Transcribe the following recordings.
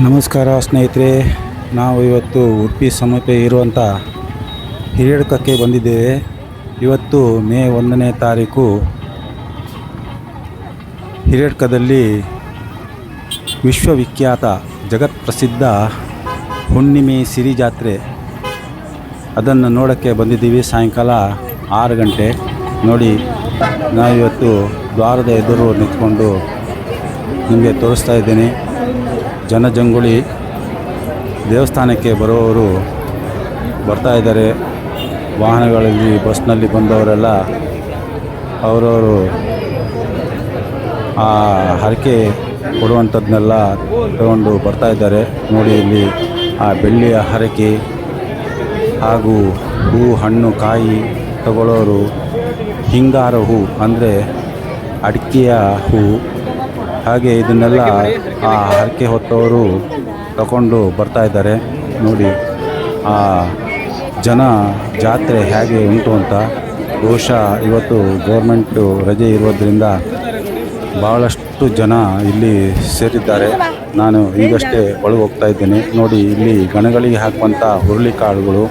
ನಮಸ್ಕಾರ ಸ್ನೇಹಿತರೆ, ನಾವು ಇವತ್ತು ಉಡುಪಿ ಸಮೀಪ ಇರುವಂಥ ಹಿರಿಯಡ್ಕಕ್ಕೆ ಬಂದಿದ್ದೇವೆ. ಇವತ್ತು ಮೇ 1ನೇ ತಾರೀಕು. ಹಿರಿಯಡ್ಕದಲ್ಲಿ ವಿಶ್ವವಿಖ್ಯಾತ ಜಗತ್ಪ್ರಸಿದ್ಧ ಹುಣ್ಣಿಮೆ ಸಿರಿ ಜಾತ್ರೆ, ಅದನ್ನು ನೋಡೋಕ್ಕೆ ಬಂದಿದ್ದೀವಿ. ಸಾಯಂಕಾಲ 6 ಗಂಟೆ ನೋಡಿ. ನಾವಿವತ್ತು ದ್ವಾರದ ಎದುರು ನಿಂತ್ಕೊಂಡು ನಿಮಗೆ ತೋರಿಸ್ತಾ ಇದ್ದೀನಿ. ಜನಜಂಗುಳಿ, ದೇವಸ್ಥಾನಕ್ಕೆ ಬರುವವರು ಬರ್ತಾ ಇದ್ದಾರೆ. ವಾಹನಗಳಲ್ಲಿ, ಬಸ್ನಲ್ಲಿ ಬಂದವರೆಲ್ಲ ಅವರವರು ಆ ಹರಕೆ ಕೊಡುವಂಥದ್ದನ್ನೆಲ್ಲ ತಗೊಂಡು ಬರ್ತಾ ಇದ್ದಾರೆ. ನೋಡಿ, ಇಲ್ಲಿ ಆ ಬೆಳ್ಳಿಯ ಹರಕೆ ಹಾಗೂ ಹೂ, ಹಣ್ಣು, ಕಾಯಿ ತಗೊಳ್ಳೋರು, ಹಿಂಗಾರ ಹೂ ಅಂದರೆ ಅಡಿಕೆಯ ಹೂ, ಹಾಗೆ ಇದನ್ನೆಲ್ಲ ಆ ಹರಕೆ ಹೊತ್ತವರು ತಗೊಂಡು ಬರ್ತಾ ಇದ್ದಾರೆ. ನೋಡಿ ಆ ಜನ ಜಾತ್ರೆ ಹೇಗೆ ಉಂಟು ಅಂತ. ಬಹುಶಃ ಇವತ್ತು ಗೌರ್ಮೆಂಟು ರಜೆ ಇರೋದರಿಂದ ಭಾಳಷ್ಟು ಜನ ಇಲ್ಲಿ ಸೇರಿದ್ದಾರೆ. ನಾನು ಈಗಷ್ಟೇ ಒಳಗೆ ಹೋಗ್ತಾ ಇದ್ದೇನೆ. ನೋಡಿ, ಇಲ್ಲಿ ಗಣಗಳಿಗೆ ಹಾಕುವಂಥ ಹುರುಳಿಕಾಳುಗಳು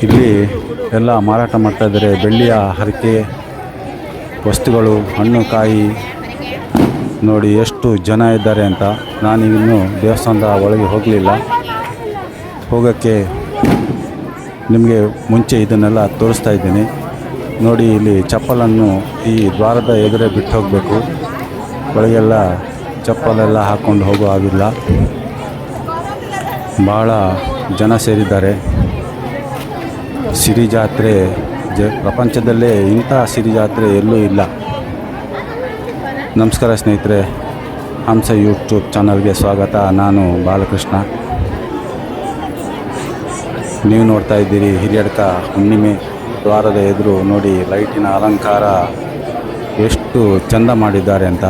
ಇಲ್ಲಿ ಎಲ್ಲ ಮಾರಾಟ ಮಾಡ್ತಾ ಇದ್ದಾರೆ. ಬೆಳ್ಳಿಯ ಹರಕೆ ವಸ್ತುಗಳು, ಹಣ್ಣು, ಕಾಯಿ. ನೋಡಿ ಎಷ್ಟು ಜನ ಇದ್ದಾರೆ ಅಂತ. ನಾನಿನ್ನೂ ದೇವಸ್ಥಾನದ ಒಳಗೆ ಹೋಗಲಿಲ್ಲ. ಹೋಗೋಕ್ಕೆ ನಿಮಗೆ ಮುಂಚೆ ಇದನ್ನೆಲ್ಲ ತೋರಿಸ್ತಾ ಇದ್ದೀನಿ. ನೋಡಿ, ಇಲ್ಲಿ ಚಪ್ಪಲನ್ನು ಈ ದ್ವಾರದ ಎದುರೇ ಬಿಟ್ಟು ಹೋಗಬೇಕು. ಒಳಗೆಲ್ಲ ಚಪ್ಪಲೆಲ್ಲ ಹಾಕ್ಕೊಂಡು ಹೋಗೋ ಹಾಗಿಲ್ಲ. ಭಾಳ ಜನ ಸೇರಿದ್ದಾರೆ. ಸಿರಿ ಜಾತ್ರೆ ಪ್ರಪಂಚದಲ್ಲೇ ಇಂಥ ಸಿರಿ ಜಾತ್ರೆ ಎಲ್ಲೂ ಇಲ್ಲ. ನಮಸ್ಕಾರ ಸ್ನೇಹಿತರೆ, ಹಂಸ ಯೂಟ್ಯೂಬ್ ಚಾನಲ್ಗೆ ಸ್ವಾಗತ. ನಾನು ಬಾಲಕೃಷ್ಣ. ನೀವು ನೋಡ್ತಾ ಇದ್ದೀರಿ ಹಿರಿಯಡ್ಕ ಹುಣ್ಣಿಮೆ ದ್ವಾರದ ಎದುರು. ನೋಡಿ, ಲೈಟಿನ ಅಲಂಕಾರ ಎಷ್ಟು ಚೆಂದ ಮಾಡಿದ್ದಾರೆ ಅಂತ.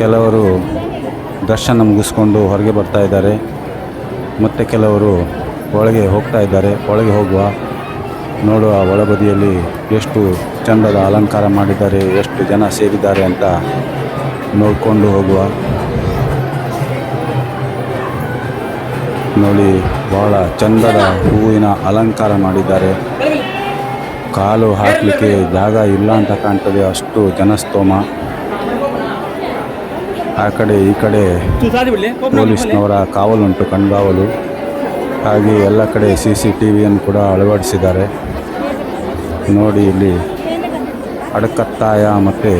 ಕೆಲವರು ದರ್ಶನ ಮುಗಿಸ್ಕೊಂಡು ಹೊರಗೆ ಬರ್ತಾ ಇದ್ದಾರೆ, ಮತ್ತು ಕೆಲವರು ಒಳಗೆ ಹೋಗ್ತಾ ಇದ್ದಾರೆ. ಒಳಗೆ ಹೋಗುವ ನೋಡುವ ಒಳಬದಿಯಲ್ಲಿ ಎಷ್ಟು ಚಂದದ ಅಲಂಕಾರ ಮಾಡಿದ್ದಾರೆ, ಎಷ್ಟು ಜನ ಸೇರಿದ್ದಾರೆ ಅಂತ ನೋಡಿಕೊಂಡು ಹೋಗುವ. ನೋಡಿ, ಭಾಳ ಚಂದದ ಹೂವಿನ ಅಲಂಕಾರ ಮಾಡಿದ್ದಾರೆ. ಕಾಲು ಹಾಕಲಿಕ್ಕೆ ಜಾಗ ಇಲ್ಲ ಅಂತ ಕಾಣ್ತದೆ, ಅಷ್ಟು ಜನಸ್ತೋಮ. ಆ ಕಡೆ ಈ ಕಡೆ ಪೊಲೀಸ್ನವರ ಕಾವಲುಂಟು, ಕಣ್ಗಾವಲು. ಹಾಗೆ ಎಲ್ಲ ಕಡೆ CCTVಯನ್ನು ಕೂಡ ಅಳವಡಿಸಿದ್ದಾರೆ. ನೋಡಿ, ಇಲ್ಲಿ ಅಡಕತ್ತಾಯ ಮತ್ತು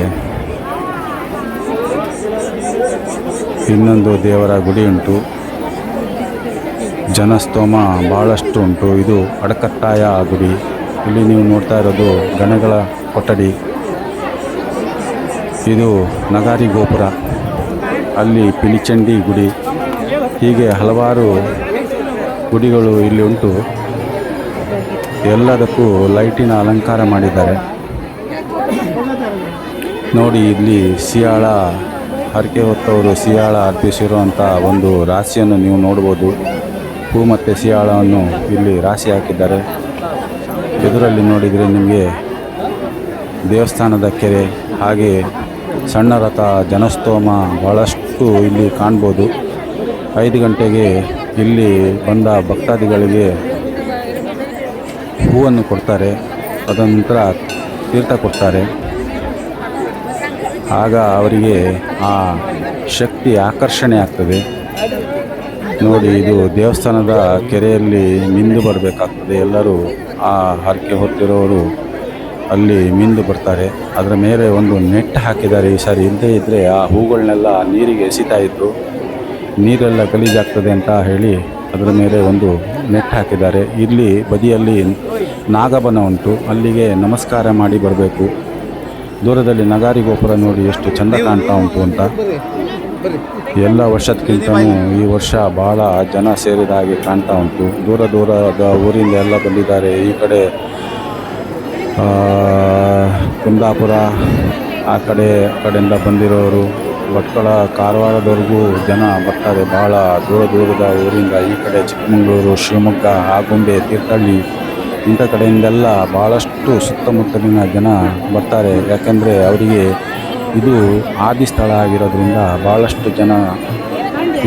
ಇನ್ನೊಂದು ದೇವರ ಗುಡಿ ಉಂಟು. ಜನಸ್ತೋಮ ಭಾಳಷ್ಟು ಉಂಟು. ಇದು ಅಡಕತ್ತಾಯ ಗುಡಿ. ಇಲ್ಲಿ ನೀವು ನೋಡ್ತಾ ಇರೋದು ಗಣಗಳ ಕೊಠಡಿ. ಇದು ನಗಾರಿ ಗೋಪುರ, ಅಲ್ಲಿ ಪಿಲಿಚಂಡಿ ಗುಡಿ. ಹೀಗೆ ಹಲವಾರು ಗುಡಿಗಳು ಇಲ್ಲಿ ಉಂಟು. ಎಲ್ಲದಕ್ಕೂ ಲೈಟಿನ ಅಲಂಕಾರ ಮಾಡಿದ್ದಾರೆ. ನೋಡಿ, ಇಲ್ಲಿ ಸಿಯಾಳ ಹರಕೆ ಹೊತ್ತವರು ಸಿಯಾಳ ಅರ್ಪಿಸಿರುವಂಥ ಒಂದು ರಾಶಿಯನ್ನು ನೀವು ನೋಡ್ಬೋದು. ಹೂ ಮತ್ತು ಸಿಯಾಳವನ್ನು ಇಲ್ಲಿ ರಾಶಿ ಹಾಕಿದ್ದಾರೆ. ಎದುರಲ್ಲಿ ನೋಡಿದರೆ ನಿಮಗೆ ದೇವಸ್ಥಾನದ ಕೆರೆ, ಹಾಗೆ ಸಣ್ಣ ರಥ, ಜನಸ್ತೋಮ ಭಾಳಷ್ಟು ಇಲ್ಲಿ ಕಾಣ್ಬೋದು. 5 ಗಂಟೆಗೆ ಇಲ್ಲಿ ಬಂದ ಭಕ್ತಾದಿಗಳಿಗೆ ಹೂವನ್ನು ಕೊಡ್ತಾರೆ. ಅದನಂತರ ತೀರ್ಥ ಕೊಡ್ತಾರೆ. ಆಗ ಅವರಿಗೆ ಆ ಶಕ್ತಿ ಆಕರ್ಷಣೆ ಆಗ್ತದೆ. ನೋಡಿ, ಇದು ದೇವಸ್ಥಾನದ ಕೆರೆಯಲ್ಲಿ ಮಿಂದು ಬರಬೇಕಾಗ್ತದೆ. ಎಲ್ಲರೂ ಆ ಹರಕೆ ಹೊತ್ತಿರೋರು ಅಲ್ಲಿ ಮಿಂದು ಬರ್ತಾರೆ. ಅದರ ಮೇಲೆ ಒಂದು ನೆಟ್ ಹಾಕಿದ್ದಾರೆ. ಈ ಸಾರಿ ಇಲ್ಲದೇ ಇದ್ದರೆ ಆ ಹೂಗಳನ್ನೆಲ್ಲ ನೀರಿಗೆ ಎಸಿತಾ ಇತ್ತು. ನೀರೆಲ್ಲ ಗಲೀಜಾಗ್ತದೆ ಅಂತ ಹೇಳಿ ಅದರ ಮೇಲೆ ಒಂದು ನೆಟ್ ಹಾಕಿದ್ದಾರೆ. ಇಲ್ಲಿ ಬದಿಯಲ್ಲಿ ನಾಗಬನ ಉಂಟು, ಅಲ್ಲಿಗೆ ನಮಸ್ಕಾರ ಮಾಡಿ ಬರಬೇಕು. ದೂರದಲ್ಲಿ ನಗಾರಿ ಗೋಪುರ ನೋಡಿ ಎಷ್ಟು ಚೆಂದ ಕಾಣ್ತಾ ಉಂಟು ಅಂತ. ಎಲ್ಲ ವರ್ಷಕ್ಕಿಂತಲೂ ಈ ವರ್ಷ ಭಾಳ ಜನ ಸೇರಿದ ಹಾಗೆ ಕಾಣ್ತಾ ಉಂಟು. ದೂರದ ಊರಿಂದ ಎಲ್ಲ ಬಂದಿದ್ದಾರೆ. ಈ ಕಡೆ ಕುಂದಾಪುರ, ಆ ಕಡೆಯಿಂದ ಬಂದಿರೋರು, ಭಟ್ಕಳ, ಕಾರವಾರದವರೆಗೂ ಜನ ಬರ್ತಾರೆ. ಭಾಳ ದೂರದ ಊರಿಂದ. ಈ ಕಡೆ ಚಿಕ್ಕಮಗಳೂರು, ಶಿವಮೊಗ್ಗ, ಆಗುಂಬೆ, ತೀರ್ಥಹಳ್ಳಿ ಇಂಥ ಕಡೆಯಿಂದೆಲ್ಲ ಭಾಳಷ್ಟು ಸುತ್ತಮುತ್ತಲಿನ ಜನ ಬರ್ತಾರೆ. ಯಾಕೆಂದರೆ ಅವರಿಗೆ ಇದು ಆದಿ ಸ್ಥಳ ಆಗಿರೋದ್ರಿಂದ ಭಾಳಷ್ಟು ಜನ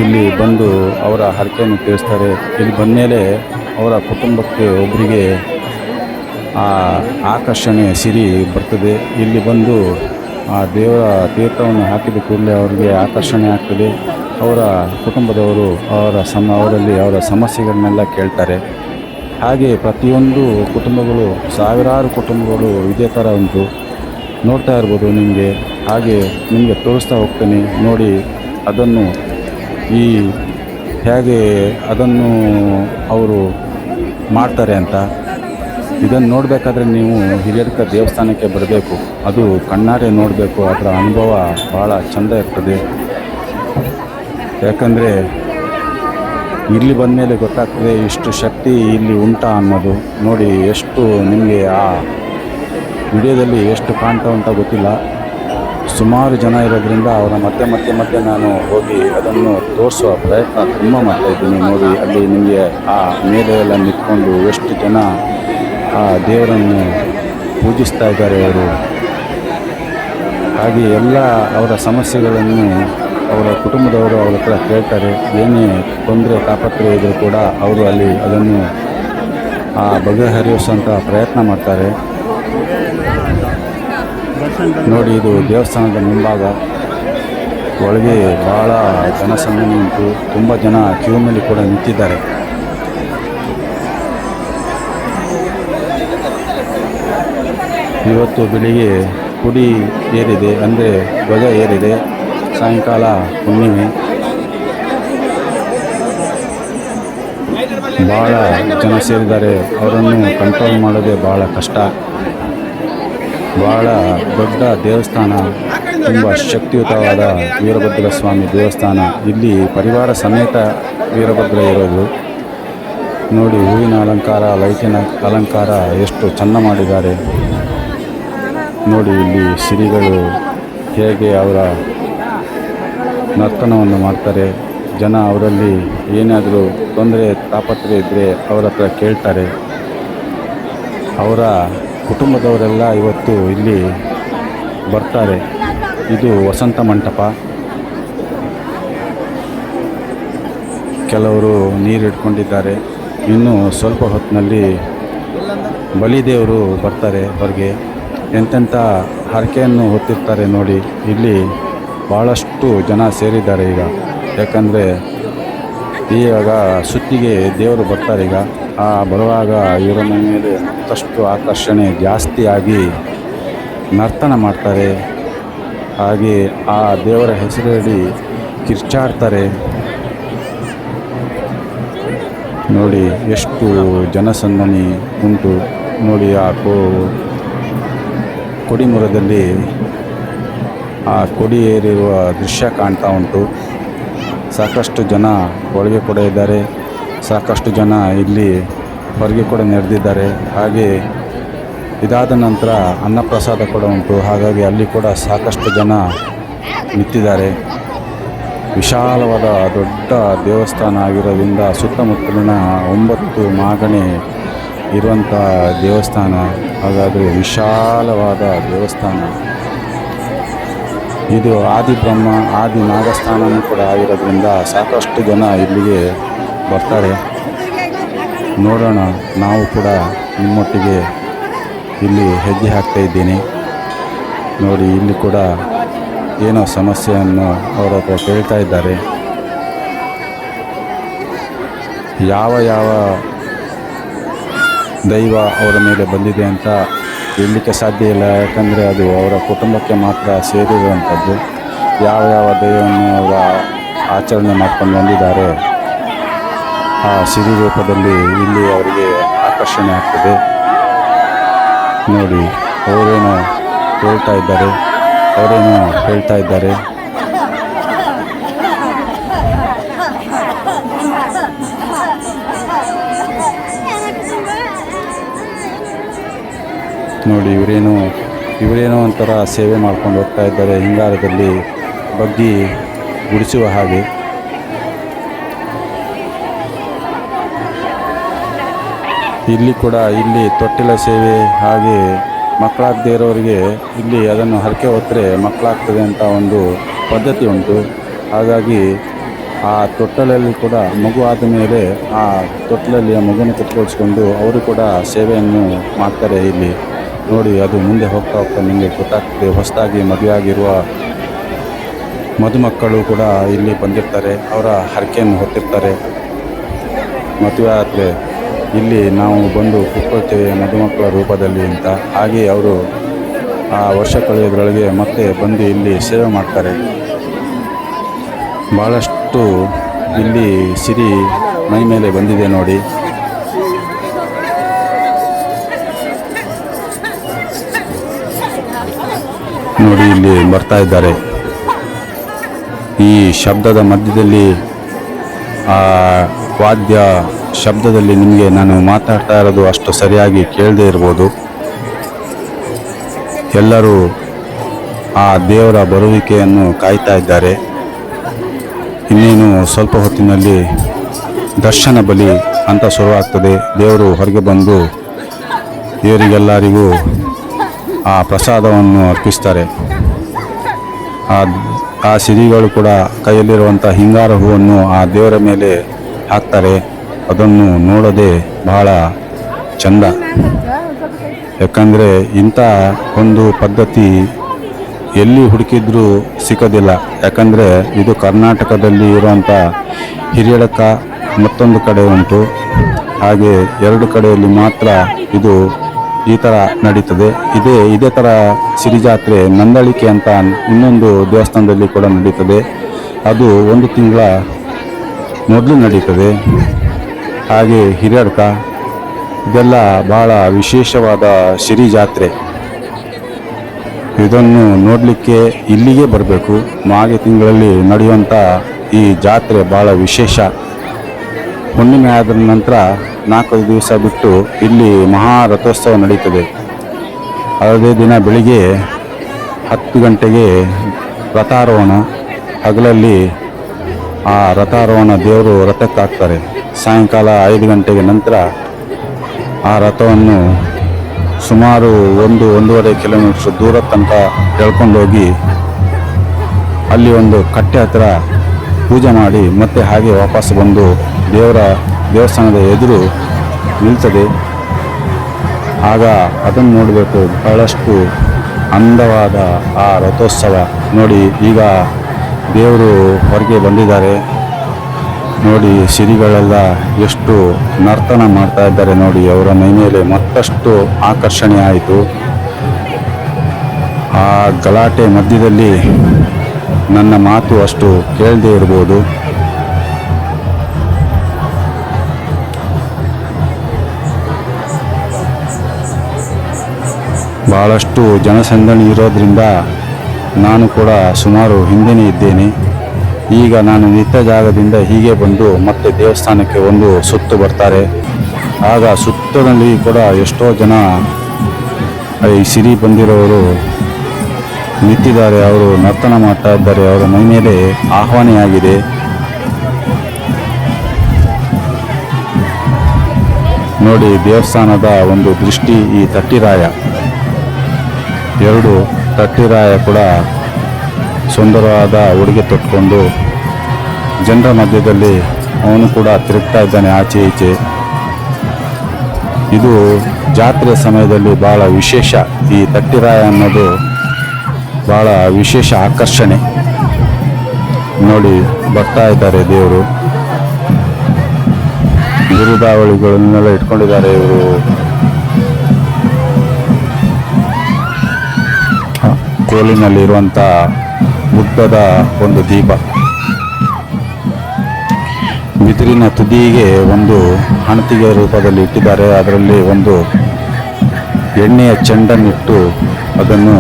ಇಲ್ಲಿ ಬಂದು ಅವರ ಹರಕೆಯನ್ನು ತೀರಿಸ್ತಾರೆ. ಇಲ್ಲಿ ಬಂದಮೇಲೆ ಅವರ ಕುಟುಂಬಕ್ಕೆ ಒಬ್ಬರಿಗೆ ಆ ಆಕರ್ಷಣೆ ಸಿರಿ ಬರ್ತದೆ. ಇಲ್ಲಿ ಬಂದು ಆ ದೇವರ ತೀರ್ಥವನ್ನು ಹಾಕಿದ ಕೂಡಲೇ ಅವರಿಗೆ ಆಕರ್ಷಣೆ ಆಗ್ತದೆ. ಅವರ ಕುಟುಂಬದವರು ಅವರಲ್ಲಿ ಅವರ ಸಮಸ್ಯೆಗಳನ್ನೆಲ್ಲ ಕೇಳ್ತಾರೆ. ಹಾಗೆ ಪ್ರತಿಯೊಂದು ಕುಟುಂಬಗಳು, ಸಾವಿರಾರು ಕುಟುಂಬಗಳು ಇದೇ ಥರ ಉಂಟು, ನೋಡ್ತಾ ಇರ್ಬೋದು ನಿಮಗೆ. ಹಾಗೆ ನಿಮಗೆ ತೋರಿಸ್ತಾ ಹೋಗ್ತೇನೆ ನೋಡಿ ಅದನ್ನು, ಹೇಗೆ ಅದನ್ನು ಅವರು ಮಾಡ್ತಾರೆ ಅಂತ. ಇದನ್ನು ನೋಡಬೇಕಾದ್ರೆ ನೀವು ಹಿರಿಯಡ್ಕ ದೇವಸ್ಥಾನಕ್ಕೆ ಬರಬೇಕು, ಅದು ಕಣ್ಣಾರೆ ನೋಡಬೇಕು. ಅದರ ಅನುಭವ ಭಾಳ ಚೆಂದ ಇರ್ತದೆ. ಯಾಕಂದರೆ ಇಲ್ಲಿ ಬಂದ ಮೇಲೆ ಗೊತ್ತಾಗ್ತದೆ ಇಷ್ಟು ಶಕ್ತಿ ಇಲ್ಲಿ ಉಂಟಾ ಅನ್ನೋದು. ನೋಡಿ ಎಷ್ಟು ನಿಮಗೆ ಆ ವಿಡಿಯೋದಲ್ಲಿ ಎಷ್ಟು ಕಾಣ್ತಾ ಉಂಟಾ ಗೊತ್ತಿಲ್ಲ. ಸುಮಾರು ಜನ ಇರೋದ್ರಿಂದ ಅವರ ಮತ್ತೆ ನಾನು ಹೋಗಿ ಅದನ್ನು ತೋರಿಸುವ ಪ್ರಯತ್ನ ತುಂಬ ಮಾಡ್ತಾಯಿದ್ದೀನಿ. ನೋಡಿ ಅಲ್ಲಿ ನಿಮಗೆ ಆ ಮೇಲೆ ಎಲ್ಲ ನಿಂತ್ಕೊಂಡು ಎಷ್ಟು ಜನ ಆ ದೇವರನ್ನು ಪೂಜಿಸ್ತಾ ಇದ್ದಾರೆ ಅವರು. ಹಾಗೆ ಎಲ್ಲ ಅವರ ಸಮಸ್ಯೆಗಳನ್ನು ಅವರ ಕುಟುಂಬದವರು ಅವರ ಹತ್ರ ಕೇಳ್ತಾರೆ. ಏನೇ ತೊಂದರೆ ತಾಪತ್ರೆ ಇದ್ದರೂ ಕೂಡ ಅವರು ಅಲ್ಲಿ ಅದನ್ನು ಬಗೆಹರಿಸುವಂಥ ಪ್ರಯತ್ನ ಮಾಡ್ತಾರೆ. ನೋಡಿ ಇದು ದೇವಸ್ಥಾನದ ಮುಂಭಾಗ, ಒಳಗೆ ಭಾಳ ಜನಸಂದಣಿ ಉಂಟು. ತುಂಬ ಜನ ಕ್ಯೂನಲ್ಲಿ ಕೂಡ ನಿಂತಿದ್ದಾರೆ. ಇವತ್ತು ಬೆಳಿಗ್ಗೆ ಕುಡಿ ಏರಿದೆ, ಅಂದರೆ ಧ್ವಜ ಏರಿದೆ. ಸಾಯಂಕಾಲ ಹುಣ್ಣಿಮೆ. ಭಾಳ ಜನ ಸೇರಿದ್ದಾರೆ. ಅವರನ್ನು ಕಂಟ್ರೋಲ್ ಮಾಡೋದೇ ಭಾಳ ಕಷ್ಟ. ಭಾಳ ದೊಡ್ಡ ದೇವಸ್ಥಾನ, ತುಂಬ ಶಕ್ತಿಯುತವಾದ ವೀರಭದ್ರ ಸ್ವಾಮಿ ದೇವಸ್ಥಾನ. ಇಲ್ಲಿ ಪರಿವಾರ ಸಮೇತ ವೀರಭದ್ರ ಇರೋದು. ನೋಡಿ ಹೂವಿನ ಅಲಂಕಾರ, ಲೈಟಿನ ಅಲಂಕಾರ ಎಷ್ಟು ಚೆಂದ ಮಾಡಿದ್ದಾರೆ. ನೋಡಿ ಇಲ್ಲಿ ಸಿರಿಗಳು ಹೇಗೆ ಅವರ ನರ್ತನವನ್ನು ಮಾಡ್ತಾರೆ. ಜನ ಅವರಲ್ಲಿ ಏನಾದರೂ ತೊಂದರೆ ತಾಪತ್ರೆ ಇದ್ದರೆ ಅವರ ಹತ್ರ ಕೇಳ್ತಾರೆ. ಅವರ ಕುಟುಂಬದವರೆಲ್ಲ ಇವತ್ತು ಇಲ್ಲಿ ಬರ್ತಾರೆ. ಇದು ವಸಂತ ಮಂಟಪ. ಕೆಲವರು ನೀರು ಇಟ್ಕೊಂಡಿದ್ದಾರೆ. ಇನ್ನು ಸ್ವಲ್ಪ ಹೊತ್ತಿನಲ್ಲಿ ಬಲಿದೇವರು ಬರ್ತಾರೆ ಹೊರಗೆ. ಎಂತೆಂಥ ಹರಕೆಯನ್ನು ಹೊತ್ತಿರ್ತಾರೆ ನೋಡಿ. ಇಲ್ಲಿ ಭಾಳಷ್ಟು ಜನ ಸೇರಿದ್ದಾರೆ ಈಗ. ಯಾಕಂದರೆ ಇವಾಗ ಸುತ್ತಿಗೆ ದೇವರು ಬರ್ತಾರೆ. ಈಗ ಬರುವಾಗ ಇವರ ಮೇಲೆ ಮತ್ತಷ್ಟು ಆಕರ್ಷಣೆ ಜಾಸ್ತಿಯಾಗಿ ನರ್ತನ ಮಾಡ್ತಾರೆ. ಹಾಗೆ ಆ ದೇವರ ಹೆಸರಲ್ಲಿ ಕಿರ್ಚಾಡ್ತಾರೆ. ನೋಡಿ ಎಷ್ಟು ಜನಸಂದಣಿ ಉಂಟು. ನೋಡಿ ಆ ಕೊಡಿಮರದಲ್ಲಿ ಆ ಕೊಡಿ ಏರಿರುವ ದೃಶ್ಯ ಕಾಣ್ತಾ ಉಂಟು. ಸಾಕಷ್ಟು ಜನ ಒಳಗೆ ಕೂಡ ಇದ್ದಾರೆ, ಸಾಕಷ್ಟು ಜನ ಇಲ್ಲಿ ಹೊರಗೆ ಕೂಡ ನೆರೆದಿದ್ದಾರೆ. ಹಾಗೆ ಇದಾದ ನಂತರ ಅನ್ನಪ್ರಸಾದ ಕೂಡ ಉಂಟು. ಹಾಗಾಗಿ ಅಲ್ಲಿ ಕೂಡ ಸಾಕಷ್ಟು ಜನ ನಿಂತಿದ್ದಾರೆ. ವಿಶಾಲವಾದ ದೊಡ್ಡ ದೇವಸ್ಥಾನ ಆಗಿರೋದ್ರಿಂದ ಸುತ್ತಮುತ್ತಲಿನ 9 ಮಾಗಣಿ ಇರುವಂಥ ದೇವಸ್ಥಾನ. ಹಾಗಾದರೆ ವಿಶಾಲವಾದ ದೇವಸ್ಥಾನ ಇದು. ಆದಿ ಬ್ರಹ್ಮ ಆದಿ ನಾಗಸ್ಥಾನವೂ ಕೂಡ ಆಗಿರೋದ್ರಿಂದ ಸಾಕಷ್ಟು ಜನ ಇಲ್ಲಿಗೆ ಬರ್ತಾರೆ. ನೋಡೋಣ, ನಾವು ಕೂಡ ನಿಮ್ಮೊಟ್ಟಿಗೆ ಇಲ್ಲಿ ಹೆಜ್ಜೆ ಹಾಕ್ತಾ ಇದ್ದೀನಿ. ನೋಡಿ ಇಲ್ಲಿ ಕೂಡ ಏನೋ ಸಮಸ್ಯೆಯನ್ನು ಅವರ ಹತ್ರ ಕೇಳ್ತಾ ಇದ್ದಾರೆ. ಯಾವ ದೈವ ಅವರ ಮೇಲೆ ಬಂದಿದೆ ಅಂತ ಹೇಳಲಿಕ್ಕೆ ಸಾಧ್ಯ ಇಲ್ಲ. ಯಾಕಂದರೆ ಅದು ಅವರ ಕುಟುಂಬಕ್ಕೆ ಮಾತ್ರ ಸೇರಿರುವಂಥದ್ದು. ಯಾವ ದೈವವನ್ನು ಅವರ ಆಚರಣೆ ಮಾಡ್ಕೊಂಡು ಬಂದಿದ್ದಾರೆ ಆ ಸಿರಿ ರೂಪದಲ್ಲಿ ಇಲ್ಲಿ ಅವರಿಗೆ ಆಕರ್ಷಣೆ ಆಗ್ತದೆ. ನೋಡಿ ಅವರೇನೋ ಹೇಳ್ತಾ ಇದ್ದಾರೆ. ನೋಡಿ ಇವರೇನೋ ಒಂಥರ ಸೇವೆ ಮಾಡ್ಕೊಂಡು ಹೋಗ್ತಾ ಇದ್ದಾರೆ. ಹಿಂಗಾರದಲ್ಲಿ ಬಗ್ಗಿ ಗುಡಿಸುವ ಹಾಗೆ. ಇಲ್ಲಿ ತೊಟ್ಟಿಲ ಸೇವೆ, ಹಾಗೆ ಮಕ್ಕಳಾಗದೇ ಇರೋರಿಗೆ ಇಲ್ಲಿ ಅದನ್ನು ಹರಕೆ ಹೊತ್ತರೆ ಮಕ್ಕಳಾಗ್ತದೆ ಅಂತ ಒಂದು ಪದ್ಧತಿ ಉಂಟು. ಹಾಗಾಗಿ ಆ ತೊಟ್ಟಲಲ್ಲಿ ಕೂಡ ಮಗು ಆದ ಮೇಲೆ ಆ ತೊಟ್ಟಲಲ್ಲಿ ಆ ಮಗುವನ್ನು ಕುತ್ಕೊಳ್ಸ್ಕೊಂಡು ಅವರು ಕೂಡ ಸೇವೆಯನ್ನು ಮಾಡ್ತಾರೆ ಇಲ್ಲಿ. ನೋಡಿ, ಅದು ಮುಂದೆ ಹೋಗ್ತಾ ಹೋಗ್ತಾ ನಿಮಗೆ ಗೊತ್ತಾಗ್ತದೆ. ಹೊಸದಾಗಿ ಮದುವೆ ಆಗಿರುವ ಮದುಮಕ್ಕಳು ಕೂಡ ಇಲ್ಲಿ ಬಂದಿರ್ತಾರೆ, ಅವರ ಹರಕೆಯನ್ನು ಹೊತ್ತಿರ್ತಾರೆ. ಮದುವೆ ಆದರೆ ಇಲ್ಲಿ ನಾವು ಬಂದು ಕುತ್ಕೊಳ್ತೇವೆ ಮದುಮಕ್ಕಳ ರೂಪದಲ್ಲಿ ಅಂತ. ಹಾಗೆ ಅವರು ಆ ವರ್ಷ ಕಳೆಯೋದ್ರೊಳಗೆ ಮತ್ತೆ ಬಂದು ಇಲ್ಲಿ ಸೇವೆ ಮಾಡ್ತಾರೆ. ಭಾಳಷ್ಟು ಇಲ್ಲಿ ಸಿರಿ ಮೈ ಮೇಲೆ ಬಂದಿದೆ ನೋಡಿ. ನೋಡಿ, ಇಲ್ಲಿ ಬರ್ತಾ ಇದ್ದಾರೆ. ಈ ಶಬ್ದದ ಮಧ್ಯದಲ್ಲಿ ಆ ವಾದ್ಯ ಶಬ್ದದಲ್ಲಿ ನಿಮಗೆ ನಾನು ಮಾತಾಡ್ತಾ ಇರೋದು ಅಷ್ಟು ಸರಿಯಾಗಿ ಕೇಳದೇ ಇರ್ಬೋದು. ಎಲ್ಲರೂ ಆ ದೇವರ ಬರುವಿಕೆಯನ್ನು ಕಾಯ್ತಾ ಇದ್ದಾರೆ. ಇನ್ನೇನು ಸ್ವಲ್ಪ ಹೊತ್ತಿನಲ್ಲಿ ದರ್ಶನ ಬಲಿ ಅಂತ ಶುರುವಾಗ್ತದೆ. ದೇವರು ಹೊರಗೆ ಬಂದು ಇವರಿಗೆಲ್ಲರಿಗೂ ಆ ಪ್ರಸಾದವನ್ನು ಅರ್ಪಿಸ್ತಾರೆ. ಆ ಸಿರಿಗಳು ಕೂಡ ಕೈಯಲ್ಲಿರುವಂಥ ಹಿಂಗಾರ ಹೂವನ್ನು ಆ ದೇವರ ಮೇಲೆ ಹಾಕ್ತಾರೆ. ಅದನ್ನು ನೋಡೋದೇ ಬಹಳ ಚಂದ. ಯಾಕಂದರೆ ಇಂಥ ಒಂದು ಪದ್ಧತಿ ಎಲ್ಲಿ ಹುಡುಕಿದ್ರೂ ಸಿಗೋದಿಲ್ಲ. ಯಾಕಂದರೆ ಇದು ಕರ್ನಾಟಕದಲ್ಲಿ ಇರುವಂಥ ಹಿರಿಯಡಕ ಮತ್ತೊಂದು ಕಡೆ ಉಂಟು. ಹಾಗೆ ಎರಡು ಕಡೆಯಲ್ಲಿ ಮಾತ್ರ ಇದು ಈ ಥರ ನಡೀತದೆ. ಇದೇ ಥರ ಸಿರಿಜಾತ್ರೆ ನಂದಳಿಕೆ ಅಂತ ಇನ್ನೊಂದು ದೇವಸ್ಥಾನದಲ್ಲಿ ಕೂಡ ನಡೀತದೆ. ಅದು 1 ತಿಂಗಳ ಮೊದಲು ನಡೀತದೆ. ಹಾಗೆ ಹಿರಿಯಡ್ಕ ಇದೆಲ್ಲ ಭಾಳ ವಿಶೇಷವಾದ ಸಿರಿಜಾತ್ರೆ. ಇದನ್ನು ನೋಡಲಿಕ್ಕೆ ಇಲ್ಲಿಗೆ ಬರಬೇಕು. ಮಾಘ ತಿಂಗಳಲ್ಲಿ ನಡೆಯುವಂಥ ಈ ಜಾತ್ರೆ ಭಾಳ ವಿಶೇಷ. ಹುಣ್ಣಿಮೆ ಆದ ನಂತರ 4 ದಿವಸ ಬಿಟ್ಟು ಇಲ್ಲಿ ಮಹಾರಥೋತ್ಸವ ನಡೀತದೆ. ಅದೇ ದಿನ ಬೆಳಿಗ್ಗೆ 10 ಗಂಟೆಗೆ ರಥಾರೋಹಣ. ಹಗಲಲ್ಲಿ ಆ ರಥಾರೋಹಣ ದೇವರು ರಥಕ್ಕೆ ಹಾಕ್ತಾರೆ. ಸಾಯಂಕಾಲ 5 ಗಂಟೆಗೆ ನಂತರ ಆ ರಥವನ್ನು ಸುಮಾರು 1-1.5 ಕಿಲೋಮೀಟರ್ ದೂರ ತನಕ ಎಳ್ಕೊಂಡೋಗಿ ಅಲ್ಲಿ ಒಂದು ಕಟ್ಟೆ ಹತ್ತಿರ ಪೂಜೆ ಮಾಡಿ ಮತ್ತೆ ಹಾಗೆ ವಾಪಸ್ ಬಂದು ದೇವಸ್ಥಾನದ ಎದುರು ನಿಲ್ತದೆ. ಆಗ ಅದನ್ನು ನೋಡಬೇಕು. ಬಹಳಷ್ಟು ಅಂದವಾದ ಆ ರಥೋತ್ಸವ ನೋಡಿ. ಈಗ ದೇವರು ಹೊರಗೆ ಬಂದಿದ್ದಾರೆ ನೋಡಿ. ಸಿರಿಗಳೆಲ್ಲ ಎಷ್ಟು ನರ್ತನ ಮಾಡ್ತಾ ಇದ್ದಾರೆ ನೋಡಿ. ಅವರ ಮೈ ಮೇಲೆ ಮತ್ತಷ್ಟು ಆಕರ್ಷಣೆ ಆಯಿತು. ಆ ಗಲಾಟೆ ಮಧ್ಯದಲ್ಲಿ ನನ್ನ ಮಾತು ಅಷ್ಟು ಕೇಳದೇ ಇರ್ಬೋದು. ಭಾಳಷ್ಟು ಜನಸಂದಣಿ ಇರೋದ್ರಿಂದ ನಾನು ಕೂಡ ಸುಮಾರು ಹಿಂದೆನೇ ಇದ್ದೇನೆ. ಈಗ ನಾನು ನಿಂತ ಜಾಗದಿಂದ ಹೀಗೆ ಬಂದು ಮತ್ತೆ ದೇವಸ್ಥಾನಕ್ಕೆ ಒಂದು ಸುತ್ತು ಬರ್ತಾರೆ. ಆಗ ಸುತ್ತದಲ್ಲಿ ಕೂಡ ಎಷ್ಟೋ ಜನ ಈ ಸಿರಿ ಬಂದಿರೋರು ನಿಂತಿದ್ದಾರೆ. ಅವರು ನರ್ತನ ಮಾಡ್ತಾ ಇದ್ದಾರೆ. ಅವರ ಮೈ ಮೇಲೆ ಆಹ್ವಾನೆಯಾಗಿದೆ. ನೋಡಿ, ದೇವಸ್ಥಾನದ ಒಂದು ದೃಷ್ಟಿ. ಈ ತಟ್ಟಿರಾಯ, 2 ತಟ್ಟಿರಾಯ ಕೂಡ ಸುಂದರವಾದ ಉಡುಗೆ ತೊಟ್ಕೊಂಡು ಜನರ ಮಧ್ಯದಲ್ಲಿ ಅವನು ಕೂಡ ತಿರುಗ್ತಾ ಇದ್ದಾನೆ ಆಚೆ ಈಚೆ. ಇದು ಜಾತ್ರೆಯ ಸಮಯದಲ್ಲಿ ಭಾಳ ವಿಶೇಷ. ಈ ತಟ್ಟಿರಾಯ ಅನ್ನೋದು ಭಾಳ ವಿಶೇಷ ಆಕರ್ಷಣೆ. ನೋಡಿ, ಬರ್ತಾ ಇದ್ದಾರೆ ದೇವರು. ಬಿರುದಾವಳಿಗಳನ್ನೆಲ್ಲ ಇಟ್ಕೊಂಡಿದ್ದಾರೆ ಇವರು. ಕೋಲಿನಲ್ಲಿರುವಂಥ ಬುದ್ಧದ ಒಂದು ದೀಪ. ಬಿದಿರಿನ ತುದಿಗೆ ಒಂದು ಹಣತಿಗೆ ರೂಪದಲ್ಲಿ ಇಟ್ಟಿದ್ದಾರೆ. ಅದರಲ್ಲಿ ಒಂದು ಎಣ್ಣೆಯ ಚೆಂಡನ್ನಿಟ್ಟು ಅದನ್ನು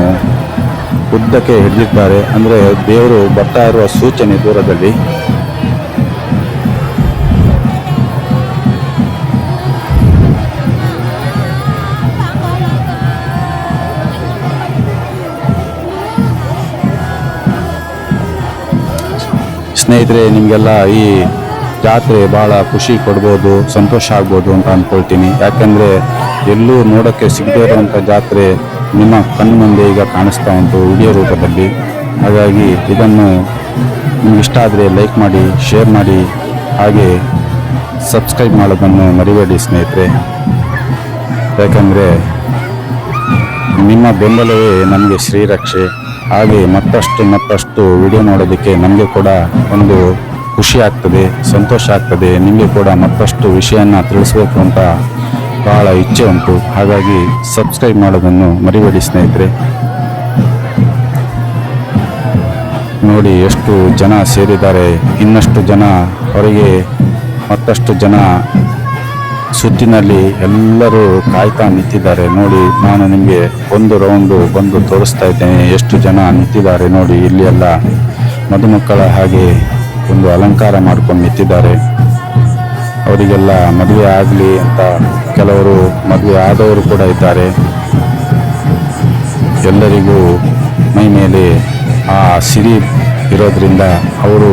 ಉದ್ದಕ್ಕೆ ಹಿಡಿದಿದ್ದಾರೆ. ಅಂದರೆ ದೇವರು ಬರ್ತಾ ಇರುವ ಸೂಚನೆ ದೂರದಲ್ಲಿ. ಸ್ನೇಹಿತರೆ, ನಿಮಗೆಲ್ಲ ಈ ಜಾತ್ರೆ ಭಾಳ ಖುಷಿ ಕೊಡ್ಬೋದು, ಸಂತೋಷ ಆಗ್ಬೋದು ಅಂತ ಅಂದ್ಕೊಳ್ತೀನಿ. ಯಾಕಂದರೆ ಎಲ್ಲೂ ನೋಡೋಕ್ಕೆ ಸಿಗದೇ ಇರುವಂಥ ಜಾತ್ರೆ ನಿಮ್ಮ ಕಣ್ಣು ಮುಂದೆ ಈಗ ಕಾಣಿಸ್ತಾ ಉಂಟು ವಿಡಿಯೋ ರೂಪದಲ್ಲಿ. ಹಾಗಾಗಿ ಇದನ್ನು ನಿಮ್ಗೆ ಇಷ್ಟ ಆದರೆ ಲೈಕ್ ಮಾಡಿ, ಶೇರ್ ಮಾಡಿ, ಹಾಗೆ ಸಬ್ಸ್ಕ್ರೈಬ್ ಮಾಡೋದನ್ನು ಮರಿಬೇಡಿ ಸ್ನೇಹಿತರೆ. ಯಾಕಂದರೆ ನಿಮ್ಮ ಬೆಂಬಲವೇ ನಮಗೆ ಶ್ರೀರಕ್ಷೆ. ಹಾಗೆ ಮತ್ತಷ್ಟು ವಿಡಿಯೋ ನೋಡೋದಕ್ಕೆ ನಮಗೆ ಕೂಡ ಒಂದು ಖುಷಿ ಆಗ್ತದೆ, ಸಂತೋಷ ಆಗ್ತದೆ. ನಿಮಗೆ ಕೂಡ ಮತ್ತಷ್ಟು ವಿಷಯನ ತಿಳಿಸ್ಬೇಕು ಅಂತ ಬಹಳ ಇಚ್ಛೆ ಉಂಟು. ಹಾಗಾಗಿ ಸಬ್ಸ್ಕ್ರೈಬ್ ಮಾಡೋದನ್ನು ಮರಿಬೇಡಿ ಸ್ನೇಹಿತರೆ. ನೋಡಿ ಎಷ್ಟು ಜನ ಸೇರಿದ್ದಾರೆ. ಇನ್ನಷ್ಟು ಜನ ಹೊರಗೆ, ಮತ್ತಷ್ಟು ಜನ ಸುತ್ತಿನಲ್ಲಿ ಎಲ್ಲರೂ ಕಾಯ್ತಾ ನಿಂತಿದ್ದಾರೆ. ನೋಡಿ, ನಾನು ನಿಮಗೆ ಒಂದು ರೌಂಡು ಬಂದು ತೋರಿಸ್ತಾ ಇದ್ದೇನೆ ಎಷ್ಟು ಜನ ನಿಂತಿದ್ದಾರೆ ನೋಡಿ. ಇಲ್ಲಿ ಎಲ್ಲ ಮದುಮಕ್ಕಳ ಹಾಗೆ ಒಂದು ಅಲಂಕಾರ ಮಾಡ್ಕೊಂಡು ನಿಂತಿದ್ದಾರೆ. ಅವರಿಗೆಲ್ಲ ಮದುವೆ ಆಗಲಿ ಅಂತ, ಕೆಲವರು ಮದುವೆ ಆದವರು ಕೂಡ ಇದ್ದಾರೆ. ಎಲ್ಲರಿಗೂ ಮೈ ಮೇಲೆ ಆ ಸಿರಿ ಇರೋದ್ರಿಂದ ಅವರು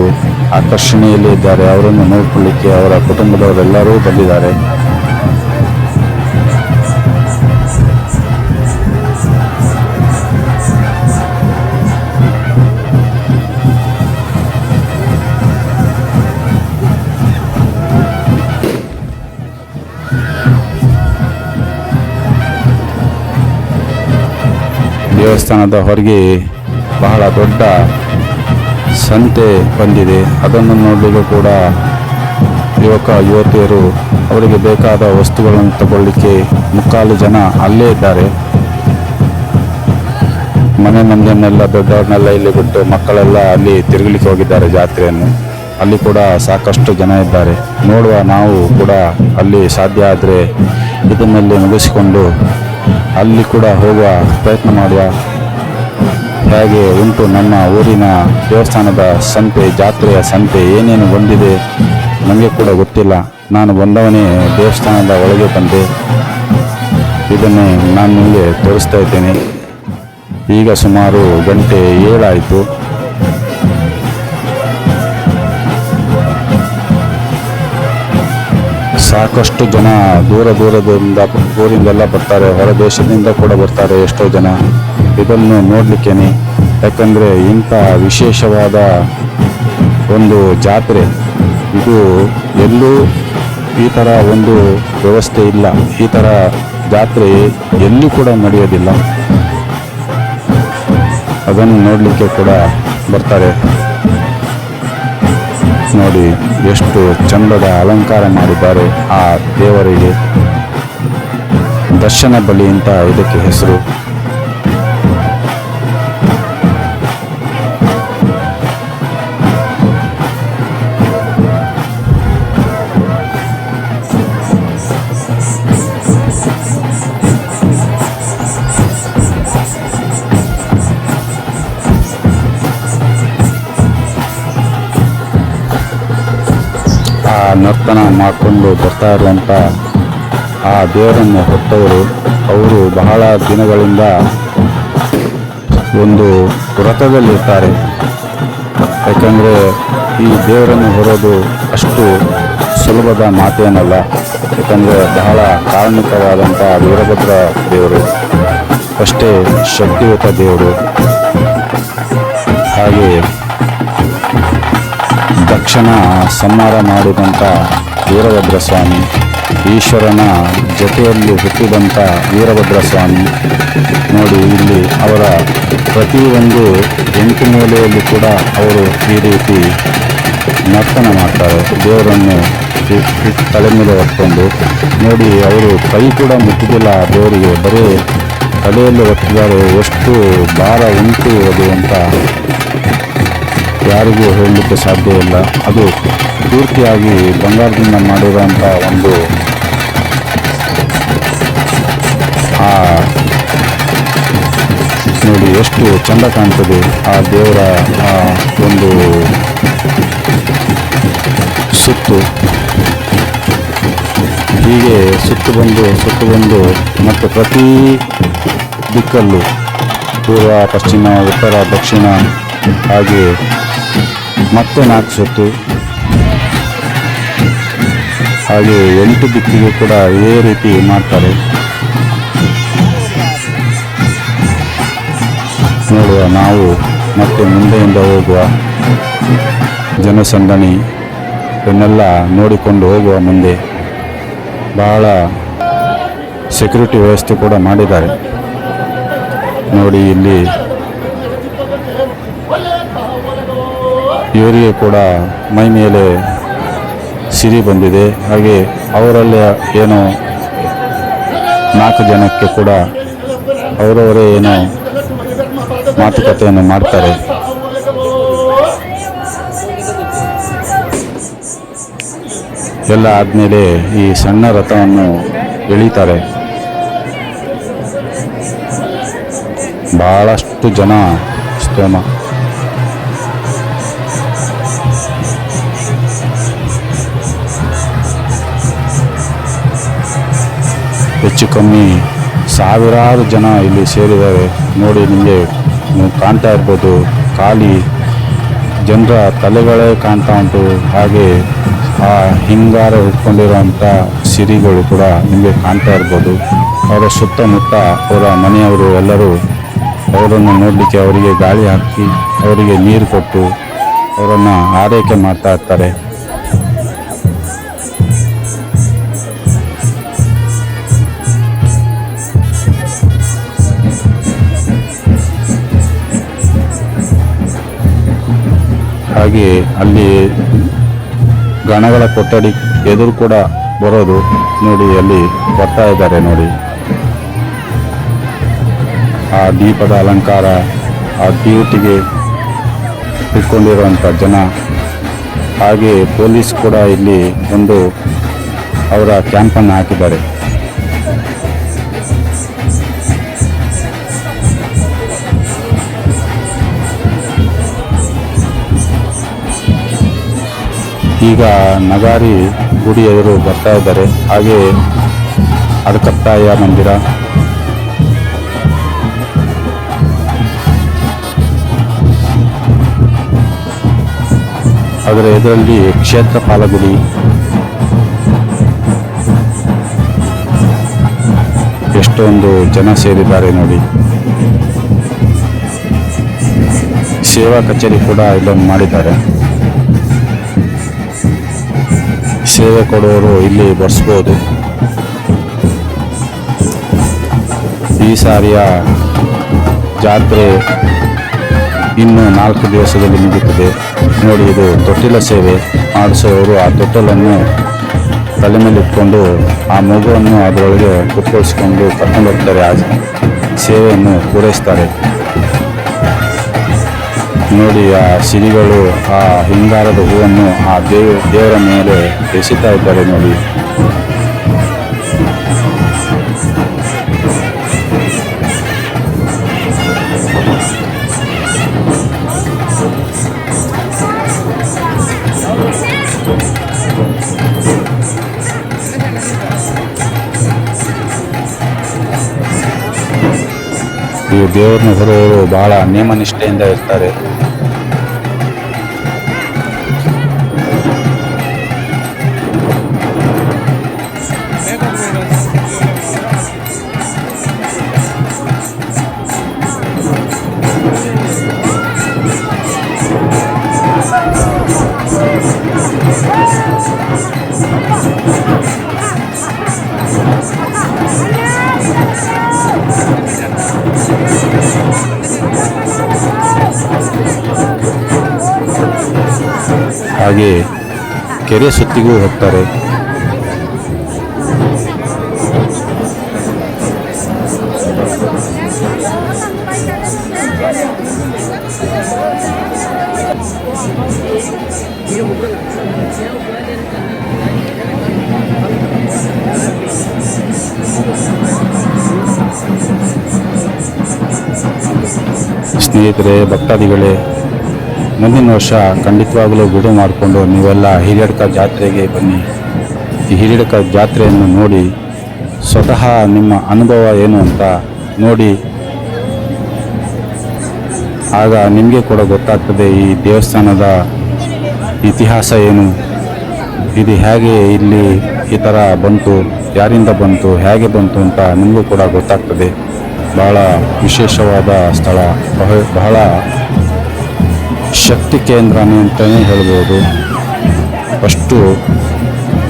ಆಕರ್ಷಣೆಯಲ್ಲಿ ಇದ್ದಾರೆ. ಅವರನ್ನು ನೋಡ್ಕೊಳ್ಳಿಕ್ಕೆ ಅವರ ಕುಟುಂಬದವರೆಲ್ಲರೂ ಬಂದಿದ್ದಾರೆ. ದೇವಸ್ಥಾನದ ಹೊರಗೆ ಬಹಳ ದೊಡ್ಡ ಸಂತೆ ಬಂದಿದೆ. ಅದನ್ನು ನೋಡಲಿಕ್ಕೆ ಕೂಡ ಯುವಕ ಯುವತಿಯರು ಅವರಿಗೆ ಬೇಕಾದ ವಸ್ತುಗಳನ್ನು ತಗೊಳ್ಳಿಕ್ಕೆ ಮುಕ್ಕಾಲು ಜನ ಅಲ್ಲೇ ಇದ್ದಾರೆ. ಮನೆ ಮಂದಿಯನ್ನೆಲ್ಲ, ದೊಡ್ಡವ್ರನ್ನೆಲ್ಲ ಇಲ್ಲಿ ಬಿಟ್ಟು ಮಕ್ಕಳೆಲ್ಲ ಅಲ್ಲಿ ತಿರುಗಲಿಕ್ಕೆ ಹೋಗಿದ್ದಾರೆ ಜಾತ್ರೆಯನ್ನು. ಅಲ್ಲಿ ಕೂಡ ಸಾಕಷ್ಟು ಜನ ಇದ್ದಾರೆ. ನೋಡುವ, ನಾವು ಕೂಡ ಅಲ್ಲಿ ಸಾಧ್ಯ ಆದರೆ ಇದನ್ನೆಲ್ಲ ಮುಗಿಸಿಕೊಂಡು ಅಲ್ಲಿ ಕೂಡ ಹೋಗುವ ಪ್ರಯತ್ನ ಮಾಡುವ. ಹೇಗೆ ಉಂಟು ನಮ್ಮ ಊರಿನ ದೇವಸ್ಥಾನದ ಸಂತೆ, ಜಾತ್ರೆಯ ಸಂತೆ ಏನೇನು ಬಂದಿದೆ ನನಗೆ ಕೂಡ ಗೊತ್ತಿಲ್ಲ. ನಾನು ಬಂದವನೇ ದೇವಸ್ಥಾನದ ಒಳಗೆ ಬಂದೆ. ಇದನ್ನೇ ನಾನು ನಿಮಗೆ ತೋರಿಸ್ತಾ ಇದ್ದೇನೆ. ಈಗ ಸುಮಾರು ಗಂಟೆ 7 ಆಯಿತು. ಸಾಕಷ್ಟು ಜನ ದೂರದಿಂದ ಊರಿಂದೆಲ್ಲ ಬರ್ತಾರೆ, ಹೊರ ದೇಶದಿಂದ ಕೂಡ ಬರ್ತಾರೆ ಎಷ್ಟೋ ಜನ ಇದನ್ನು ನೋಡಲಿಕ್ಕೇನೆ. ಯಾಕಂದರೆ ಇಂಥ ವಿಶೇಷವಾದ ಒಂದು ಜಾತ್ರೆ ಇದು ಎಲ್ಲೂ ಈ ಥರ ಒಂದು ವ್ಯವಸ್ಥೆ ಇಲ್ಲ. ಈ ಥರ ಜಾತ್ರೆ ಎಲ್ಲಿ ಕೂಡ ನಡೆಯೋದಿಲ್ಲ. ಅದನ್ನು ನೋಡಲಿಕ್ಕೆ ಕೂಡ ಬರ್ತಾರೆ. ನೋಡಿ ಎಷ್ಟು ಚಂದದ ಅಲಂಕಾರ ಮಾಡಿದ್ದಾರೆ ಆ ದೇವರಿಗೆ. ದರ್ಶನ ಬಲಿ ಅಂತ ಇದಕ್ಕೆ ಹೆಸರು. ನರ್ತನ ಮಾಡಿಕೊಂಡು ಬರ್ತಾ ಇರುವಂಥ ಆ ದೇವರನ್ನು ಹೊತ್ತವರು, ಅವರು ಬಹಳ ದಿನಗಳಿಂದ ಒಂದು ವ್ರತದಲ್ಲಿರ್ತಾರೆ. ಯಾಕಂದರೆ ಈ ದೇವರನ್ನು ಹೊರೋದು ಅಷ್ಟು ಸುಲಭದ ಮಾತೇನಲ್ಲ. ಯಾಕಂದರೆ ಬಹಳ ಕಾರಣಿಕವಾದಂಥ ವೀರಭದ್ರ ದೇವರು, ಅಷ್ಟೇ ಶಕ್ತಿಯುತ ದೇವರು. ಹಾಗೆ ದಕ್ಷಿಣ ಸಂಹಾರ ಮಾಡಿದಂಥ ವೀರಭದ್ರ ಸ್ವಾಮಿ, ಈಶ್ವರನ ಜೊತೆಯಲ್ಲಿ ಹುಟ್ಟಿದಂಥ ವೀರಭದ್ರ ಸ್ವಾಮಿ. ನೋಡಿ, ಇಲ್ಲಿ ಅವರ ಪ್ರತಿಯೊಂದು 8 ಮೂಲೆಯಲ್ಲಿ ಕೂಡ ಅವರು ಈ ರೀತಿ ನರ್ತನ ಮಾಡ್ತಾರೆ. ದೇವರನ್ನು ತಲೆ ಮೇಲೆ ಹೊತ್ಕೊಂಡು. ನೋಡಿ, ಅವರು ಕೈ ಕೂಡ ಮುಟ್ಟಿದಿಲ್ಲ ದೇವರಿಗೆ, ಬರೀ ತಲೆಯಲ್ಲಿ ಹೊತ್ತಿದ್ದಾರೆ. ಎಷ್ಟು ಭಾರ ಉಂಟು ಅದು ಅಂತ ಯಾರಿಗೂ ಹೇಳಲಿಕ್ಕೆ ಸಾಧ್ಯ ಇಲ್ಲ. ಅದು ಪೂರ್ತಿಯಾಗಿ ಬಂಗಾರದಿಂದ ಮಾಡಿರುವಂಥ ಒಂದು ನೋಡಿ ಎಷ್ಟು ಚೆಂದ ಕಾಣ್ತದೆ ಆ ದೇವರ ಒಂದು ಸುತ್ತು. ಹೀಗೆ ಸುತ್ತು ಬಂದು ಮತ್ತು ಪ್ರತಿ ದಿಕ್ಕಲ್ಲೂ ಪೂರ್ವ, ಪಶ್ಚಿಮ, ಉತ್ತರ, ದಕ್ಷಿಣ, ಹಾಗೆ ಮತ್ತೆ 4 ಸುತ್ತು, ಹಾಗೆ 8 ದಿಕ್ಕಿಗೂ ಕೂಡ ಇದೇ ರೀತಿ ಮಾಡ್ತಾರೆ. ನೋಡುವ ನಾವು ಮತ್ತೆ ಮುಂದೆಯಿಂದ ಹೋಗುವ ಜನಸಂದಣಿ ಇದನ್ನೆಲ್ಲ ನೋಡಿಕೊಂಡು ಹೋಗುವ ಮುಂದೆ. ಬಹಳ ಸೆಕ್ಯೂರಿಟಿ ವ್ಯವಸ್ಥೆ ಕೂಡ ಮಾಡಿದ್ದಾರೆ ನೋಡಿ. ಇಲ್ಲಿ ಇವರಿಗೆ ಕೂಡ ಮೈ ಮೇಲೆ ಸಿರಿ ಬಂದಿದೆ. ಹಾಗೆ ಅವರಲ್ಲಿ ಏನೋ 4 ಜನಕ್ಕೆ ಕೂಡ ಅವರವರೇ ಏನೋ ಮಾತುಕತೆಯನ್ನು ಮಾಡ್ತಾರೆ. ಎಲ್ಲ ಆದಮೇಲೆ ಈ ಸಣ್ಣ ರಥವನ್ನು ಎಳೀತಾರೆ. ಬಹಳಷ್ಟು ಜನ ಸ್ತೋಮ. ಹೆಚ್ಚು ಕಮ್ಮಿ ಸಾವಿರಾರು ಜನ ಇಲ್ಲಿ ಸೇರಿದ್ದಾರೆ ನೋಡಿ. ನಿಮಗೆ ನೀವು ಕಾಣ್ತಾ ಇರ್ಬೋದು, ಖಾಲಿ ಜನರ ತಲೆಗಳೇ ಕಾಣ್ತಾ ಉಂಟು. ಹಾಗೆ ಆ ಹಿಂಗಾರ ಇಟ್ಕೊಂಡಿರುವಂಥ ಸಿರಿಗಳು ಕೂಡ ನಿಮಗೆ ಕಾಣ್ತಾ ಇರ್ಬೋದು. ಅವರ ಸುತ್ತಮುತ್ತ ಅವರ ಮನೆಯವರು ಎಲ್ಲರೂ ಅವರನ್ನು ನೋಡಲಿಕ್ಕೆ ಅವರಿಗೆ ಗಾಳಿ ಹಾಕಿ ಅವರಿಗೆ ನೀರು ಕೊಟ್ಟು ಅವರನ್ನು ಆರೈಕೆ ಮಾಡ್ತಾ ಇರ್ತಾರೆ. ಹಾಗೆ ಅಲ್ಲಿ ಗಣಗಳ ಕೊಠಡಿ ಎದುರು ಕೂಡ ಬರೋದು ನೋಡಿ, ಅಲ್ಲಿ ಬರ್ತಾ ಇದ್ದಾರೆ ನೋಡಿ. ಆ ದೀಪದ ಅಲಂಕಾರ, ಆ ಡ್ಯೂಟಿಗೆ ಇಟ್ಕೊಂಡಿರುವಂಥ ಜನ, ಹಾಗೆ ಪೊಲೀಸ್ ಕೂಡ ಇಲ್ಲಿ ಒಂದು ಅವರ ಕ್ಯಾಂಪನ್ನು ಹಾಕಿದ್ದಾರೆ. ಈಗ ನಗಾರಿ ಗುಡಿ ಎದುರು ಬರ್ತಾ ಇದ್ದಾರೆ. ಹಾಗೆ ಅಡಕತ್ತಾಯ ಮಂದಿರ, ಅದರ ಎದುರಲ್ಲಿ ಕ್ಷೇತ್ರಪಾಲ ಗುಡಿ, ಎಷ್ಟೊಂದು ಜನ ಸೇರಿದ್ದಾರೆ ನೋಡಿ. ಸೇವಾ ಕಚೇರಿ ಕೂಡ ಇಲ್ಲೊಂದು ಮಾಡಿದ್ದಾರೆ. ಸೇವೆ ಕೊಡುವವರು ಇಲ್ಲಿ ಬರ್ಸ್ಬೋದು. ಈ ಸಾರಿಯ ಜಾತ್ರೆ ಇನ್ನು 4 ದಿವಸದಲ್ಲಿ ಮುಗಿಯುತ್ತದೆ ನೋಡಿ. ಇದು ತೊಟ್ಟಿಲ ಸೇವೆ ಮಾಡಿಸುವವರು ಆ ತೊಟ್ಟಲನ್ನು ತಲೆ ಮೇಲೆ ಇಟ್ಕೊಂಡು ಆ ಮಗುವನ್ನು ಅದರೊಳಗೆ ಕುತ್ಕೊಳಿಸ್ಕೊಂಡು ಕರ್ಕೊಂಡು ಹೋಗ್ತಾರೆ. ಆ ಸೇವೆಯನ್ನು ಪೂರೈಸ್ತಾರೆ ನೋಡಿ. ಆ ಸಿರಿಗಳು ಆ ಹಿಂಗಾರದ ಹೂವನ್ನು ಆ ದೇವರ ಮೇಲೆ ಎಸೆತಾ ಇದ್ದಾರೆ ನೋಡಿ. ಈ ದೇವರನ್ನ ಹೊರವರು ಬಹಳ ನೇಮನಿಷ್ಠೆಯಿಂದ ಇರ್ತಾರೆ. ಹಾಗೆ ಕೆರೆ ಸುತ್ತಿಗೂ ಹೋಗ್ತಾರೆ. ಸ್ನೇಹಿತರೆ, ಭಕ್ತಾದಿಗಳೇ, ಮುಂದಿನ ವರ್ಷ ಖಂಡಿತವಾಗಲೂ ಬಿಡುವು ಮಾಡಿಕೊಂಡು ನೀವೆಲ್ಲ ಹಿರಿಯಡ್ಕ ಜಾತ್ರೆಗೆ ಬನ್ನಿ. ಈ ಹಿರಿಯಡ್ಕ ಜಾತ್ರೆಯನ್ನು ನೋಡಿ ಸ್ವತಃ ನಿಮ್ಮ ಅನುಭವ ಏನು ಅಂತ ನೋಡಿ. ಆಗ ನಿಮಗೆ ಕೂಡ ಗೊತ್ತಾಗ್ತದೆ ಈ ದೇವಸ್ಥಾನದ ಇತಿಹಾಸ ಏನು, ಇದು ಹೇಗೆ ಇಲ್ಲಿ ಈ ಥರ ಬಂತು, ಯಾರಿಂದ ಬಂತು, ಹೇಗೆ ಬಂತು ಅಂತ ನಿಮಗೂ ಕೂಡ ಗೊತ್ತಾಗ್ತದೆ. ಬಹಳ ವಿಶೇಷವಾದ ಸ್ಥಳ, ಬಹಳ ಶಕ್ತಿ ಕೇಂದ್ರನೇ ಅಂತಲೇ ಹೇಳ್ಬೋದು. ಅಷ್ಟು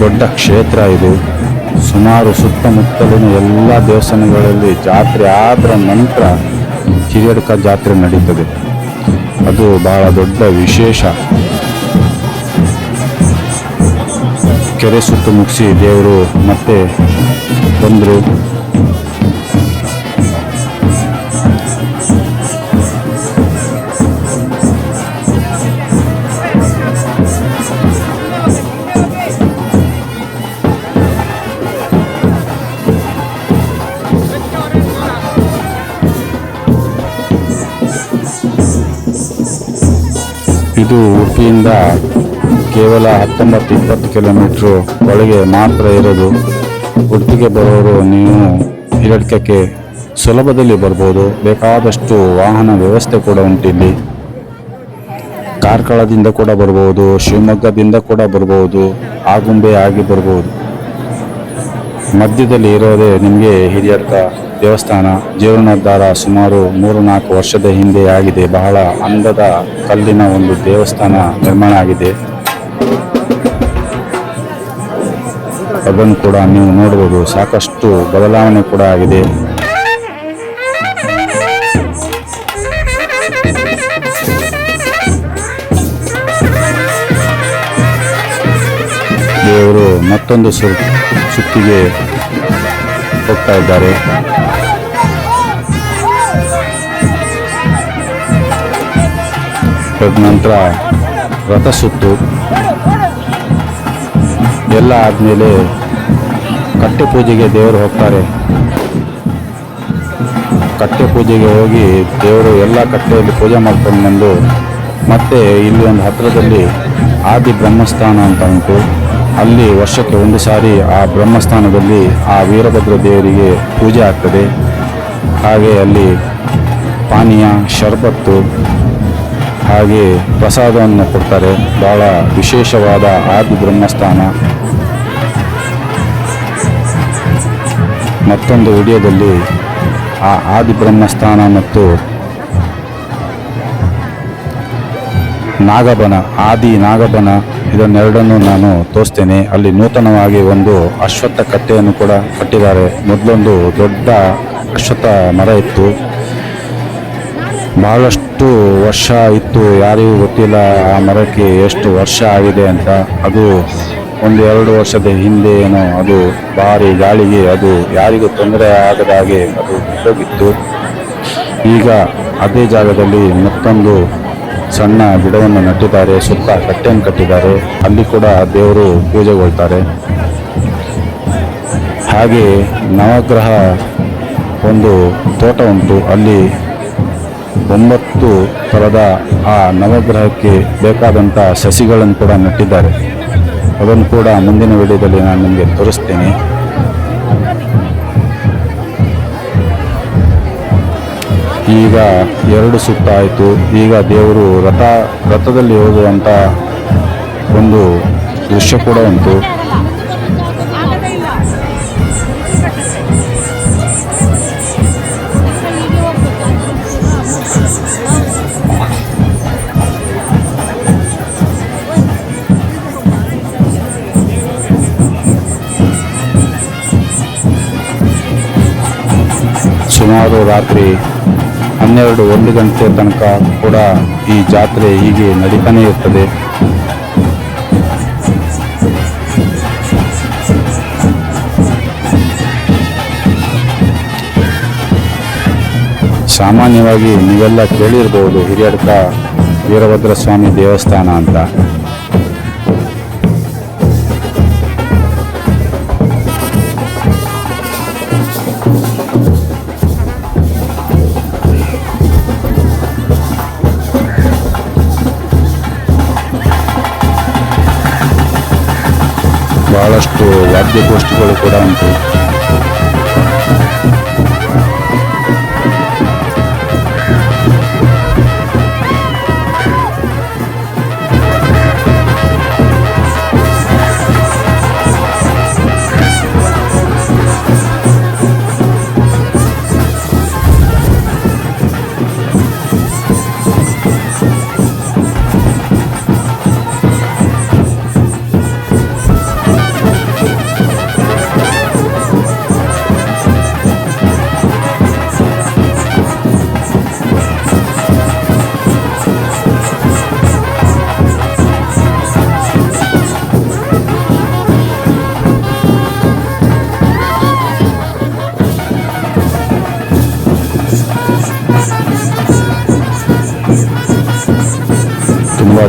ದೊಡ್ಡ ಕ್ಷೇತ್ರ ಇದು. ಸುಮಾರು ಸುತ್ತಮುತ್ತಲಿನ ಎಲ್ಲ ದೇವಸ್ಥಾನಗಳಲ್ಲಿ ಜಾತ್ರೆ ಆದ ನಂತರ ಹಿರಿಯಡ್ಕ ಜಾತ್ರೆ ನಡೀತದೆ. ಅದು ಬಹಳ ದೊಡ್ಡ ವಿಶೇಷ. ಕೆರೆ ಸುತ್ತು ಮುಗಿಸಿ ದೇವರು ಮತ್ತೆ ಬಂದರು. ಇದು ಉಡುಪಿಯಿಂದ ಕೇವಲ 19-20 ಕಿಲೋಮೀಟ್ರು ಒಳಗೆ ಮಾತ್ರ ಇರೋದು. ಉಡುಪಿಗೆ ಬರೋರು ನೀವು ಹಿರಿಯಡ್ಕಕ್ಕೆ ಸುಲಭದಲ್ಲಿ ಬರ್ಬೋದು. ಬೇಕಾದಷ್ಟು ವಾಹನ ವ್ಯವಸ್ಥೆ ಕೂಡ ಉಂಟಿಲ್ಲಿ. ಕಾರ್ಕಳದಿಂದ ಕೂಡ ಬರ್ಬೋದು, ಶಿವಮೊಗ್ಗದಿಂದ ಕೂಡ ಬರ್ಬೋದು, ಆಗುಂಬೆ ಆಗಿ ಬರ್ಬೋದು. ಮಧ್ಯದಲ್ಲಿ ಇರೋದೇ ನಿಮಗೆ ಹಿರಿಯಡ್ಕ ದೇವಸ್ಥಾನ. ಜೀರ್ಣೋದ್ಧಾರ ಸುಮಾರು 3-4 ವರ್ಷದ ಹಿಂದೆ ಆಗಿದೆ. ಬಹಳ ಅಂದದ ಕಲ್ಲಿನ ಒಂದು ದೇವಸ್ಥಾನ ನಿರ್ಮಾಣ ಆಗಿದೆ. ಅದನ್ನು ಕೂಡ ನೀವು ನೋಡ್ಬೋದು. ಸಾಕಷ್ಟು ಬದಲಾವಣೆ ಕೂಡ ಆಗಿದೆ. ದೇವರು ಮತ್ತೊಂದು ಸುತ್ತಿಗೆ ಹೋಗ್ತಾ ಇದ್ದಾರೆ. ತದನಂತರ ರಥ ಸುತ್ತು ಎಲ್ಲ ಆದಮೇಲೆ ಕಟ್ಟೆ ಪೂಜೆಗೆ ದೇವರು ಹೋಗ್ತಾರೆ. ಕಟ್ಟೆ ಪೂಜೆಗೆ ಹೋಗಿ ದೇವರು ಎಲ್ಲ ಕಟ್ಟೆಯಲ್ಲಿ ಪೂಜೆ ಮಾಡ್ಕೊಂಡು ಬಂದು ಮತ್ತೆ ಇಲ್ಲಿ ಒಂದು ಹತ್ತಿರದಲ್ಲಿ ಆದಿ ಬ್ರಹ್ಮಸ್ಥಾನ ಅಂತ ಉಂಟು. ಅಲ್ಲಿ ವರ್ಷಕ್ಕೆ ಒಂದು ಸಾರಿ ಆ ಬ್ರಹ್ಮಸ್ಥಾನದಲ್ಲಿ ಆ ವೀರಭದ್ರ ದೇವರಿಗೆ ಪೂಜೆ ಆಗ್ತದೆ. ಹಾಗೆ ಅಲ್ಲಿ ಪಾನೀಯ, ಶರ್ಬತ್ತು ಹಾಗೆ ಪ್ರಸಾದವನ್ನು ಕೊಡ್ತಾರೆ. ಬಹಳ ವಿಶೇಷವಾದ ಆದಿ ಬ್ರಹ್ಮಸ್ಥಾನ. ಮತ್ತೊಂದು ವಿಡಿಯೋದಲ್ಲಿ ಆ ಆದಿ ಬ್ರಹ್ಮಸ್ಥಾನ ಮತ್ತು ನಾಗಬನ, ಆದಿ ನಾಗಬನ ಇದನ್ನೆರಡನ್ನು ನಾನು ತೋರಿಸ್ತೇನೆ. ಅಲ್ಲಿ ನೂತನವಾಗಿ ಒಂದು ಅಶ್ವತ್ಥ ಕಟ್ಟೆಯನ್ನು ಕೂಡ ಕಟ್ಟಿದ್ದಾರೆ. ಮೊದಲೊಂದು ದೊಡ್ಡ ಅಶ್ವತ್ಥ ಮರ ಇತ್ತು. ಬಹಳಷ್ಟು ವರ್ಷ ಇತ್ತು, ಯಾರಿಗೂ ಗೊತ್ತಿಲ್ಲ ಆ ಮರಕ್ಕೆ ಎಷ್ಟು ವರ್ಷ ಆಗಿದೆ ಅಂತ. ಅದು 1-2 ವರ್ಷದ ಹಿಂದೆ ಏನೋ ಅದು ಭಾರಿ ಗಾಳಿಗೆ ಅದು ಯಾರಿಗೂ ತೊಂದರೆ ಆಗದ ಹಾಗೆ ಅದು ಹೋಗಿತ್ತು. ಈಗ ಅದೇ ಜಾಗದಲ್ಲಿ ಮತ್ತೊಂದು ಸಣ್ಣ ಗಿಡವನ್ನು ನೆಟ್ಟಿದ್ದಾರೆ, ಸುತ್ತ ಕಟ್ಟೆಯನ್ನು ಕಟ್ಟಿದ್ದಾರೆ. ಅಲ್ಲಿ ಕೂಡ ದೇವರು ಪೂಜೆಗೊಳ್ತಾರೆ. ಹಾಗೆ ನವಗ್ರಹ ಒಂದು ತೋಟ ಉಂಟು. ಅಲ್ಲಿ 9 ಥರದ ಆ ನವಗ್ರಹಕ್ಕೆ ಬೇಕಾದಂಥ ಸಸಿಗಳನ್ನು ಕೂಡ ನೆಟ್ಟಿದ್ದಾರೆ. ಅದನ್ನು ಕೂಡ ಮುಂದಿನ ವಿಡಿಯೋದಲ್ಲಿ ನಾನು ನಿಮಗೆ ತೋರಿಸ್ತೇನೆ. ಈಗ 2 ಸುತ್ತ ಆಯಿತು. ಈಗ ದೇವರು ರಥದಲ್ಲಿ ಹೋಗುವಂಥ ಒಂದು ದೃಶ್ಯ ಕೂಡ ಉಂಟು. ಸುಮಾರು ರಾತ್ರಿ 12-1 ಗಂಟೆ ತನಕ ಕೂಡ ಈ ಜಾತ್ರೆ ಹೀಗೆ ನಡೀತಾನೆ ಇರ್ತದೆ. ಸಾಮಾನ್ಯವಾಗಿ ನೀವೆಲ್ಲ ಕೇಳಿರ್ಬೋದು ಹಿರಿಯಡ್ಕ ವೀರಭದ್ರ ಸ್ವಾಮಿ ದೇವಸ್ಥಾನ ಅಂತ. ಬಹಳಷ್ಟು ವಾದ್ಯಗೋಷ್ಠಿಗಳು ಕೂಡ ಉಂಟು.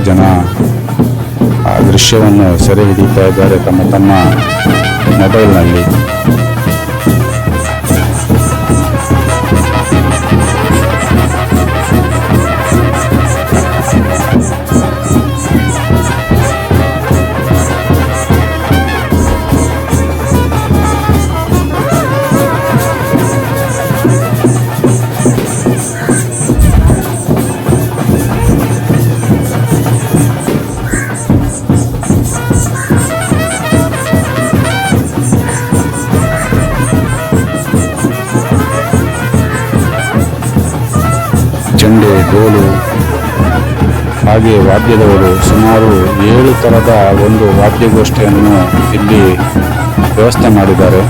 ಜನ ಆ ದೃಶ್ಯವನ್ನು ಸೆರೆ ಹಿಡಿತಾ ಇದ್ದಾರೆ ತಮ್ಮ ತಮ್ಮ ಮೊಬೈಲ್ನಲ್ಲಿ. ಚೆಂಡೆ, ಡೋಲು ಹಾಗೆ ವಾದ್ಯದವರು ಸುಮಾರು 7 ಥರದ ಒಂದು ವಾದ್ಯಗೋಷ್ಠಿಯನ್ನು ಇಲ್ಲಿ ವ್ಯವಸ್ಥೆ ಮಾಡಿದ್ದಾರೆ.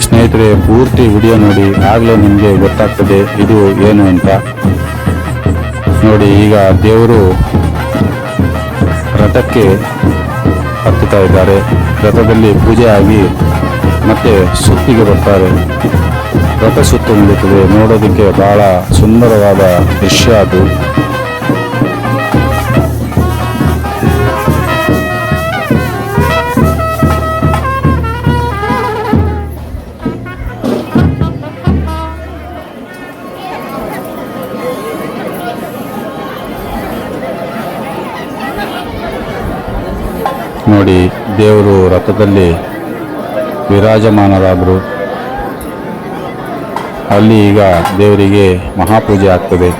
ಸ್ನೇಹಿತರೆ, ಪೂರ್ತಿ ವಿಡಿಯೋ ನೋಡಿ, ಆಗಲೇ ನಿಮಗೆ ಗೊತ್ತಾಗ್ತದೆ ಇದು ಏನು ಅಂತ. ನೋಡಿ, ಈಗ ದೇವರು ರಥಕ್ಕೆ ಹತ್ತುತ್ತಾ ಇದ್ದಾರೆ. ರಥದಲ್ಲಿ ಪೂಜೆ ಆಗಿ ಮತ್ತೆ ಸುತ್ತಿಗೆ ಬರ್ತಾರೆ. ರಥ ಸುತ್ತು ನಡೀತದೆ. ನೋಡೋದಕ್ಕೆ ಬಹಳ ಸುಂದರವಾದ ದೃಶ್ಯ ಅದು. ನೋಡಿ, ದೇವರು ರಥದಲ್ಲಿ ವಿರಾಜಮಾನರಾದರು. ಅಲ್ಲಿ ಈಗ ದೇವರಿಗೆ ಮಹಾಪೂಜೆ ಆಗ್ತದೆ.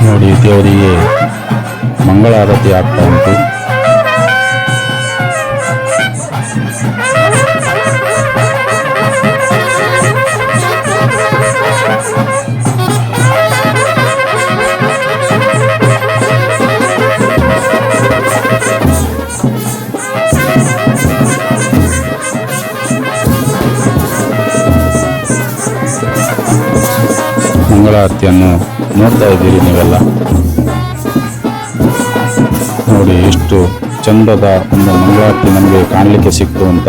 ನೋಡಿ, ದೇವರಿಗೆ ಮಂಗಳಾರತಿ ಆಗ್ತಾ ಉಂಟು. ಮಂಗಳಾರತಿಯನ್ನು ನೋಡ್ತಾ ಇದ್ದೀರಿ ನೀವೆಲ್ಲ. ನೋಡಿ, ಎಷ್ಟು ಚಂದದ ಒಂದು ಮಂಗಳಾರತಿ ನಮಗೆ ಕಾಣಲಿಕ್ಕೆ ಸಿಕ್ತು ಅಂತ.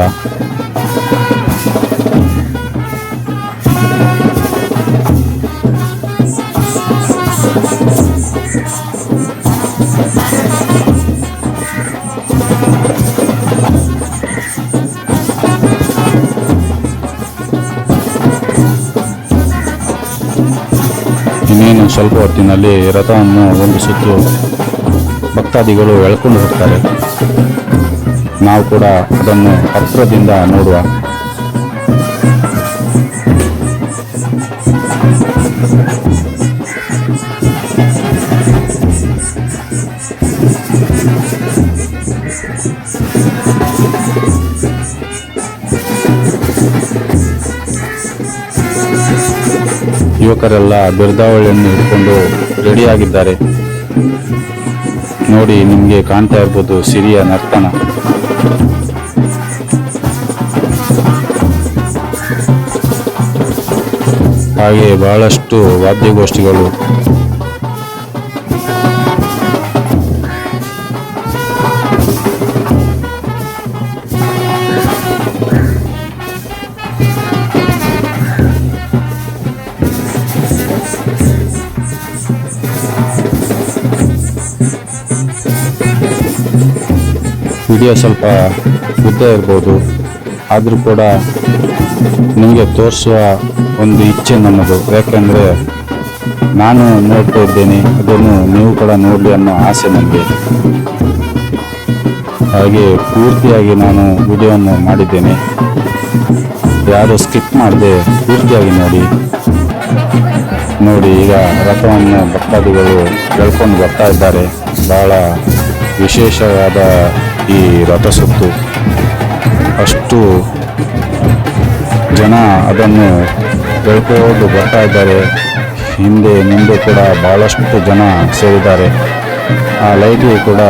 ಇನ್ನೇನು ಸ್ವಲ್ಪ ಹೊತ್ತಿನಲ್ಲಿ ರಥವನ್ನು ಒಂದು ಸುತ್ತು ಭಕ್ತಾದಿಗಳು ಎಳ್ಕೊಂಡು ಹೋಗ್ತಾರೆ. ನಾವು ಕೂಡ ಅದನ್ನು ಹತ್ತಿರದಿಂದ ನೋಡುವ. ಯುವಕರೆಲ್ಲ ಬಿರುದಾವಳಿಯನ್ನು ಹಿಡ್ಕೊಂಡು ರೆಡಿಯಾಗಿದ್ದಾರೆ. ನೋಡಿ, ನಿಮಗೆ ಕಾಣ್ತಾ ಇರ್ಬೋದು ಸಿರಿಯ ನರ್ತನ. ಹಾಗೆ ಬಹಳಷ್ಟು ವಾದ್ಯಗೋಷ್ಠಿಗಳು. ವಿಡಿಯೋ ಸ್ವಲ್ಪ ಉದ್ದ ಇರ್ಬೋದು, ಆದರೂ ಕೂಡ ನಿಮಗೆ ತೋರಿಸುವ ಒಂದು ಇಚ್ಛೆ ನನ್ನದು. ಯಾಕೆಂದರೆ ನಾನು ನೋಡ್ತಾ ಇದ್ದೇನೆ, ಅದನ್ನು ನೀವು ಕೂಡ ನೋಡಲಿ ಅನ್ನೋ ಆಸೆ ನನಗೆ. ಹಾಗೆ ಪೂರ್ತಿಯಾಗಿ ನಾನು ವಿಡಿಯೋವನ್ನು ಮಾಡಿದ್ದೇನೆ. ಯಾರು ಸ್ಕಿಪ್ ಮಾಡದೆ ಪೂರ್ತಿಯಾಗಿ ನೋಡಿ ಈಗ ರಥವನ್ನು ಭಕ್ತಾದಿಗಳು ಎಳ್ಕೊಂಡು ಬರ್ತಾ ಇದ್ದಾರೆ. ಬಹಳ ವಿಶೇಷವಾದ ಈ ರಥ ಸುತ್ತು, ಅಷ್ಟು ಜನ ಅದನ್ನು ಎಳ್ಕೊಂಡು ಬರ್ತಾ ಇದ್ದಾರೆ. ಹಿಂದೆ ಮುಂದೆ ಕೂಡ ಬಹಳಷ್ಟು ಜನ ಸೇರಿದ್ದಾರೆ. ಆ ಲೈಟಿಗೆ ಕೂಡ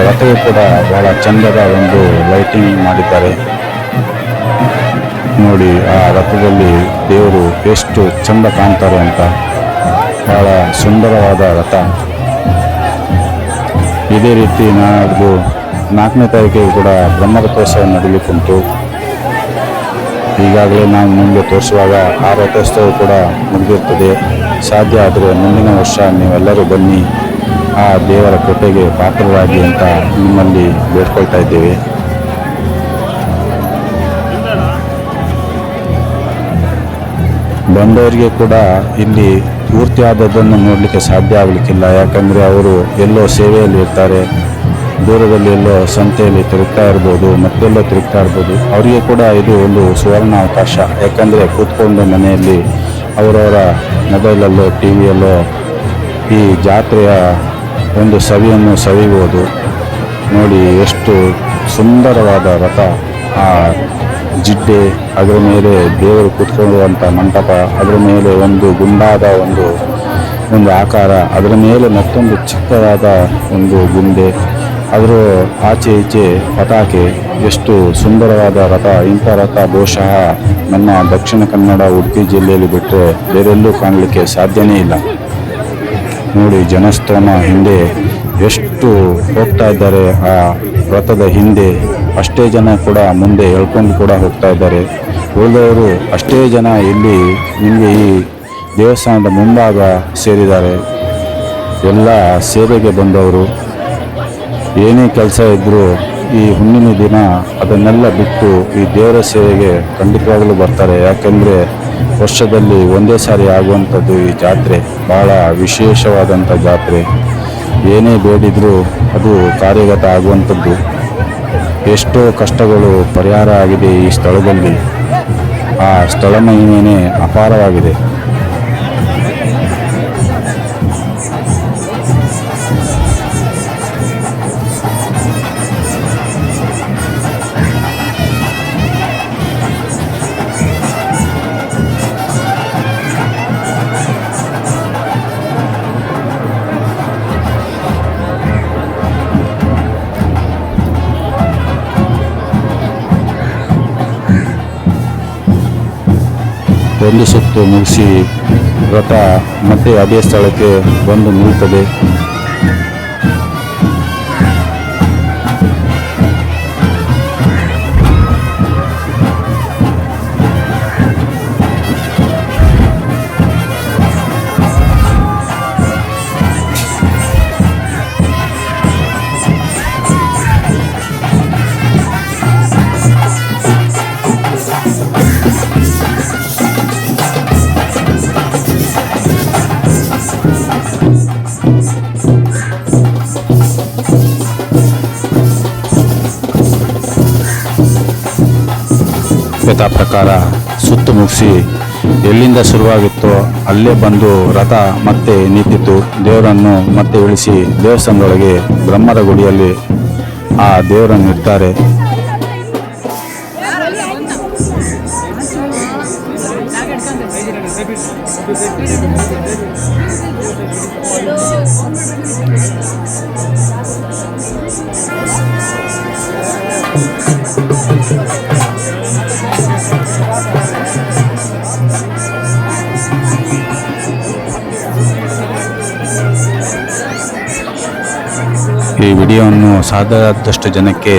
ರಥವು ಕೂಡ ಬಹಳ ಚಂದದ ಒಂದು ಲೈಟಿಂಗ್ ಮಾಡಿದ್ದಾರೆ. ನೋಡಿ ಆ ರಥದಲ್ಲಿ ದೇವರು ಎಷ್ಟು ಚಂದ ಕಾಣ್ತಾರೆ ಅಂತ. ಬಹಳ ಸುಂದರವಾದ ರಥ. ಇದೇ ರೀತಿ ನಾಡ್ದು 4ನೇ ತಾರೀಕಿಗೆ ಕೂಡ ಬ್ರಹ್ಮರಥೋತ್ಸವ ನಡೀಲಿಕ್ಕುಂಟು. ಈಗಾಗಲೇ ನಾವು ಮುಂದೆ ತೋರಿಸುವಾಗ ಆ ರಥೋತ್ಸವ ಕೂಡ ಮುಗಿದಿರ್ತದೆ. ಸಾಧ್ಯ ಆದರೆ ಮುಂದಿನ ವರ್ಷ ನೀವೆಲ್ಲರೂ ಬನ್ನಿ, ಆ ದೇವರ ಕೃಪೆಗೆ ಪಾತ್ರರಾಗಿ ಅಂತ ನಿಮ್ಮಲ್ಲಿ ಬೇಡ್ಕೊಳ್ತಾ ಇದ್ದೇವೆ. ಬಂದವರಿಗೆ ಕೂಡ ಇಲ್ಲಿ ಪೂರ್ತಿಯಾದದ್ದನ್ನು ನೋಡಲಿಕ್ಕೆ ಸಾಧ್ಯ ಆಗಲಿಕ್ಕಿಲ್ಲ. ಯಾಕಂದರೆ ಅವರು ಎಲ್ಲೋ ಸೇವೆಯಲ್ಲಿ ಇರ್ತಾರೆ, ದೂರದಲ್ಲಿ ಎಲ್ಲೋ ಸಂತೆಯಲ್ಲಿ ತಿರುಗ್ತಾ ಇರ್ಬೋದು, ಮತ್ತೆಲ್ಲೋ ತಿರುಗ್ತಾ ಇರ್ಬೋದು. ಅವರಿಗೆ ಕೂಡ ಇದು ಒಂದು ಸುವರ್ಣ ಅವಕಾಶ. ಯಾಕಂದರೆ ಕೂತ್ಕೊಂಡು ಮನೆಯಲ್ಲಿ ಅವರವರ ಮೊಬೈಲಲ್ಲೋ ಟಿ ವಿಯಲ್ಲೋ ಈ ಜಾತ್ರೆಯ ಒಂದು ಸವಿಯನ್ನು ಸವಿಬೋದು. ನೋಡಿ ಎಷ್ಟು ಸುಂದರವಾದ ರಥ, ಆ ಜಿಡ್ಡೆ, ಅದರ ಮೇಲೆ ದೇವರು ಕೂತ್ಕೊಳ್ಳುವಂಥ ಮಂಟಪ, ಅದರ ಮೇಲೆ ಒಂದು ಗುಂಡಾದ ಒಂದು ಆಕಾರ, ಅದರ ಮೇಲೆ ಮತ್ತೊಂದು ಚಿಕ್ಕದಾದ ಒಂದು ಗುಂಡೆ, ಅದರ ಆಚೆ ಈಚೆ ಪತಾಕೆ, ಎಷ್ಟು ಸುಂದರವಾದ ರಥ. ಇಂಥ ರಥ ಬಹುಶಃ ನಮ್ಮ ದಕ್ಷಿಣ ಕನ್ನಡ ಉಡುಪಿ ಜಿಲ್ಲೆಯಲ್ಲಿ ಬಿಟ್ಟರೆ ಬೇರೆಲ್ಲೂ ಕಾಣಲಿಕ್ಕೆ ಸಾಧ್ಯನೇ ಇಲ್ಲ. ನೋಡಿ ಜನಸ್ತೋಮ ಹಿಂದೆ ಎಷ್ಟು ಹೋಗ್ತಾ ಇದ್ದಾರೆ. ಆ ರಥದ ಹಿಂದೆ ಅಷ್ಟೇ ಜನ ಕೂಡ ಮುಂದೆ ಎಳ್ಕೊಂಡು ಕೂಡ ಹೋಗ್ತಾ ಇದ್ದಾರೆ. ಉಳಿದವರು ಅಷ್ಟೇ ಜನ ಇಲ್ಲಿ ನಿಮಗೆ ಈ ದೇವಸ್ಥಾನದ ಮುಂಭಾಗ ಸೇರಿದ್ದಾರೆ. ಎಲ್ಲ ಸೇವೆಗೆ ಬಂದವರು. ಏನೇ ಕೆಲಸ ಇದ್ದರೂ ಈ ಹುಣ್ಣಿಮೆ ದಿನ ಅದನ್ನೆಲ್ಲ ಬಿಟ್ಟು ಈ ದೇವರ ಸೇವೆಗೆ ಖಂಡಿತವಾಗಲೂ ಬರ್ತಾರೆ. ಯಾಕೆಂದರೆ ವರ್ಷದಲ್ಲಿ ಒಂದೇ ಸಾರಿ ಆಗುವಂಥದ್ದು ಈ ಜಾತ್ರೆ. ಬಹಳ ವಿಶೇಷವಾದಂಥ ಜಾತ್ರೆ. ಏನೇ ಬೇಡಿದರೂ ಅದು ಕಾರ್ಯಗತ ಆಗುವಂಥದ್ದು. ಎಷ್ಟೋ ಕಷ್ಟಗಳು ಪರಿಹಾರ ಆಗಿದೆ ಈ ಸ್ಥಳದಲ್ಲಿ. ಆ ಸ್ಥಳ ಮಹಿಮೆನೇ ಅಪಾರವಾಗಿದೆ. ಒಂದು ಸುತ್ತು ಮುಗಿಸಿ ರಥ ಮತ್ತೆ ಅದೇ ಸ್ಥಳಕ್ಕೆ ಬಂದು ನಿಲ್ಲುತ್ತದೆ. ಯಥಾ ಪ್ರಕಾರ ಸುತ್ತು ಮುಗಿಸಿ ಎಲ್ಲಿಂದ ಶುರುವಾಗಿತ್ತೋ ಅಲ್ಲೇ ಬಂದು ರಥ ಮತ್ತೆ ನಿಂತಿತು. ದೇವರನ್ನು ಮತ್ತೆ ಇಳಿಸಿ ದೇವಸ್ಥಾನದೊಳಗೆ ಬ್ರಹ್ಮರ ಗುಡಿಯಲ್ಲಿ ಆ ದೇವರನ್ನು ಇಡ್ತಾರೆ. ಈ ವಿಡಿಯೋವನ್ನು ಸಾಧ್ಯವಾದಷ್ಟು ಜನಕ್ಕೆ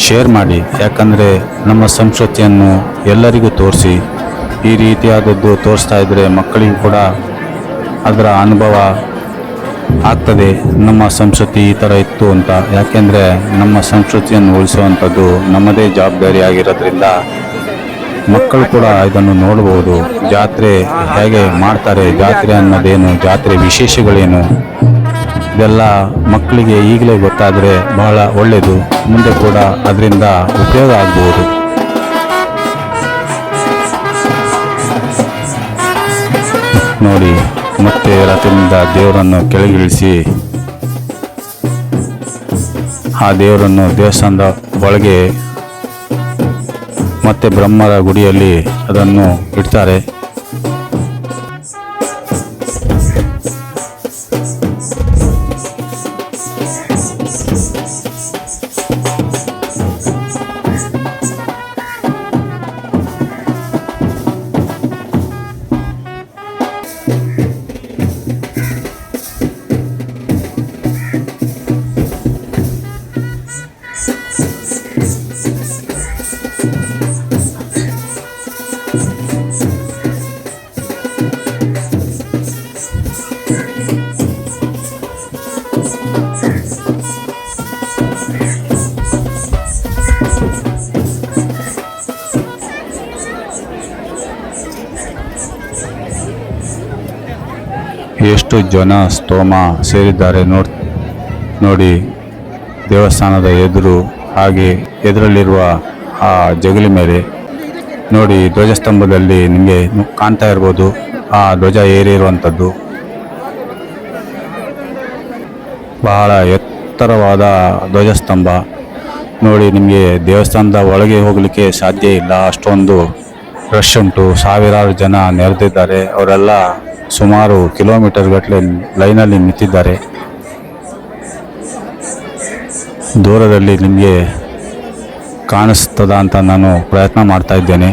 ಶೇರ್ ಮಾಡಿ. ಯಾಕಂದರೆ ನಮ್ಮ ಸಂಸ್ಕೃತಿಯನ್ನು ಎಲ್ಲರಿಗೂ ತೋರಿಸಿ. ಈ ರೀತಿಯಾದದ್ದು ತೋರಿಸ್ತಾ ಇದ್ದರೆ ಮಕ್ಕಳಿಗೂ ಕೂಡ ಅದರ ಅನುಭವ ಆಗ್ತದೆ. ನಮ್ಮ ಸಂಸ್ಕೃತಿ ಈ ಥರ ಇತ್ತು ಅಂತ. ಯಾಕೆಂದರೆ ನಮ್ಮ ಸಂಸ್ಕೃತಿಯನ್ನು ಉಳಿಸುವಂಥದ್ದು ನಮ್ಮದೇ ಜವಾಬ್ದಾರಿ ಆಗಿರೋದ್ರಿಂದ ಮಕ್ಕಳು ಕೂಡ ಇದನ್ನು ನೋಡಬಹುದು. ಜಾತ್ರೆ ಹೇಗೆ ಮಾಡ್ತಾರೆ, ಜಾತ್ರೆ ಅನ್ನೋದೇನು, ಜಾತ್ರೆ ವಿಶೇಷಗಳೇನು, ಇದೆಲ್ಲ ಮಕ್ಕಳಿಗೆ ಈಗಲೇ ಗೊತ್ತಾದರೆ ಬಹಳ ಒಳ್ಳೆಯದು. ಮುಂದೆ ಕೂಡ ಅದರಿಂದ ಉಪಯೋಗ ಆಗ್ಬೋದು. ನೋಡಿ ಮತ್ತೆ ರಥದಿಂದ ದೇವರನ್ನು ಕೆಳಗಿಳಿಸಿ ಆ ದೇವರನ್ನು ದೇವಸ್ಥಾನದ ಒಳಗೆ ಮತ್ತೆ ಬ್ರಹ್ಮರ ಗುಡಿಯಲ್ಲಿ ಅದನ್ನು ಇಡ್ತಾರೆ. ಎಷ್ಟು ಜನ ಸ್ತೋಮ ಸೇರಿದ್ದಾರೆ ನೋಡಿ. ದೇವಸ್ಥಾನದ ಎದುರು ಹಾಗೆ ಎದುರಲ್ಲಿರುವ ಆ ಜಗಲಿ ಮೇಲೆ ನೋಡಿ, ಧ್ವಜಸ್ತಂಭದಲ್ಲಿ ನಿಮಗೆ ಕಾಣ್ತಾ ಇರ್ಬೋದು ಆ ಧ್ವಜ ಏರಿರುವಂಥದ್ದು. ಬಹಳ ಎತ್ತರವಾದ ಧ್ವಜಸ್ತಂಭ ನೋಡಿ. ನಿಮಗೆ ದೇವಸ್ಥಾನದ ಒಳಗೆ ಹೋಗಲಿಕ್ಕೆ ಸಾಧ್ಯ ಇಲ್ಲ, ಅಷ್ಟೊಂದು ರಶ್ ಉಂಟು. ಸಾವಿರಾರು ಜನ ನೆರೆದಿದ್ದಾರೆ. ಅವರೆಲ್ಲ ಸುಮಾರು ಕಿಲೋಮೀಟರ್ ಗಟ್ಟಲೆ ಲೈನಲ್ಲಿ ನಿಂತಿದ್ದಾರೆ. ದೂರದಲ್ಲಿ ನಿಮಗೆ ಕಾಣಿಸ್ತದ ಅಂತ ನಾನು ಪ್ರಯತ್ನ ಮಾಡ್ತಾ ಇದ್ದೇನೆ.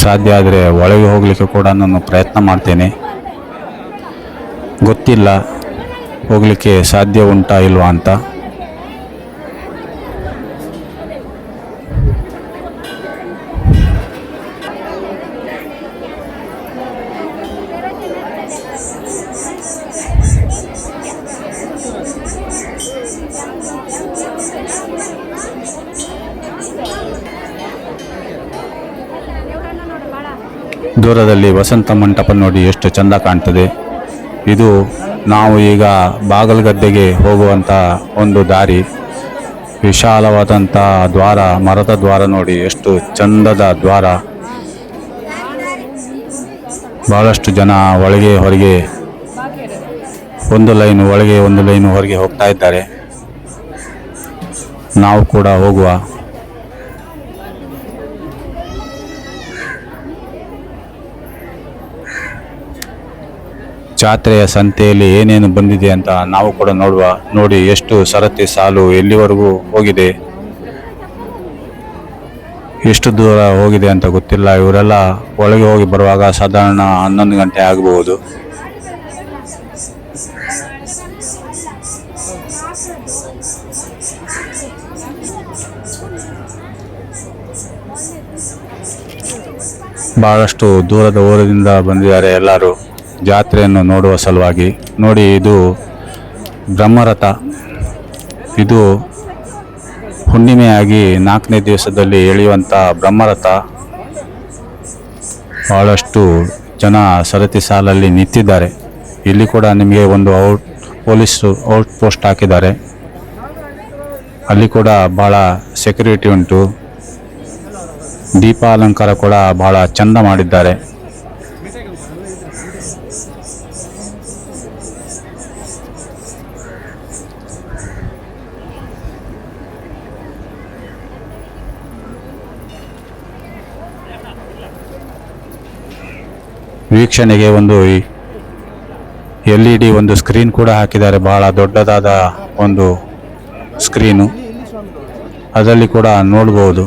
ಸಾಧ್ಯ ಆದರೆ ಒಳಗೆ ಹೋಗಲಿಕ್ಕೆ ಕೂಡ ನಾನು ಪ್ರಯತ್ನ ಮಾಡ್ತೇನೆ. ಗೊತ್ತಿಲ್ಲ ಹೋಗಲಿಕ್ಕೆ ಸಾಧ್ಯ ಉಂಟಾ ಇಲ್ವಾ ಅಂತ. ದೂರದಲ್ಲಿ ವಸಂತ ಮಂಟಪ ನೋಡಿ ಎಷ್ಟು ಚಂದ ಕಾಣ್ತದೆ. ಇದು ನಾವು ಈಗ ಬಾಗಲಗದ್ದೆಗೆ ಹೋಗುವಂಥ ಒಂದು ದಾರಿ. ವಿಶಾಲವಾದಂಥ ದ್ವಾರ, ಮರದ ದ್ವಾರ ನೋಡಿ, ಎಷ್ಟು ಚಂದದ ದ್ವಾರ. ಬಹಳಷ್ಟು ಜನ ಒಳಗೆ ಹೊರಗೆ, ಒಂದು ಲೈನ್ ಒಳಗೆ ಒಂದು ಲೈನ್ ಹೊರಗೆ ಹೋಗ್ತಾ ಇದ್ದಾರೆ. ನಾವು ಕೂಡ ಹೋಗುವ. ಜಾತ್ರೆಯ ಸಂತೆಯಲ್ಲಿ ಏನೇನು ಬಂದಿದೆ ಅಂತ ನಾವು ಕೂಡ ನೋಡುವ. ನೋಡಿ ಎಷ್ಟು ಸರತಿ ಸಾಲು ಎಲ್ಲಿವರೆಗೂ ಹೋಗಿದೆ, ಎಷ್ಟು ದೂರ ಹೋಗಿದೆ ಅಂತ ಗೊತ್ತಿಲ್ಲ. ಇವರೆಲ್ಲ ಒಳಗೆ ಹೋಗಿ ಬರುವಾಗ ಸಾಧಾರಣ 11 ಗಂಟೆ ಆಗಬಹುದು. ಬಹಳಷ್ಟು ದೂರದ ಊರಿನಿಂದ ಬಂದಿದ್ದಾರೆ ಎಲ್ಲರೂ ಜಾತ್ರೆಯನ್ನು ನೋಡುವ ಸಲುವಾಗಿ. ನೋಡಿ, ಇದು ಬ್ರಹ್ಮರಥ. ಇದು ಹುಣ್ಣಿಮೆಯಾಗಿ 4ನೇ ದಿವಸದಲ್ಲಿ ಎಳೆಯುವಂಥ ಬ್ರಹ್ಮರಥ. ಬಹಳಷ್ಟು ಜನ ಸರತಿ ಸಾಲಲ್ಲಿ ನಿಂತಿದ್ದಾರೆ. ಇಲ್ಲಿ ಕೂಡ ನಿಮಗೆ ಒಂದು ಪೊಲೀಸ್ ಔಟ್ ಪೋಸ್ಟ್ ಹಾಕಿದ್ದಾರೆ. ಅಲ್ಲಿ ಕೂಡ ಬಹಳ ಸೆಕ್ಯೂರಿಟಿ ಉಂಟು. ದೀಪ ಅಲಂಕಾರ ಕೂಡ ಬಹಳ ಚಂದ ಮಾಡಿದ್ದಾರೆ. ವೀಕ್ಷಣೆಗೆ ಒಂದು LED ಒಂದು ಸ್ಕ್ರೀನ್ ಕೂಡ ಹಾಕಿದ್ದಾರೆ. ಬಹಳ ದೊಡ್ಡದಾದ ಒಂದು ಸ್ಕ್ರೀನು, ಅದರಲ್ಲಿ ಕೂಡ ನೋಡಬಹುದು.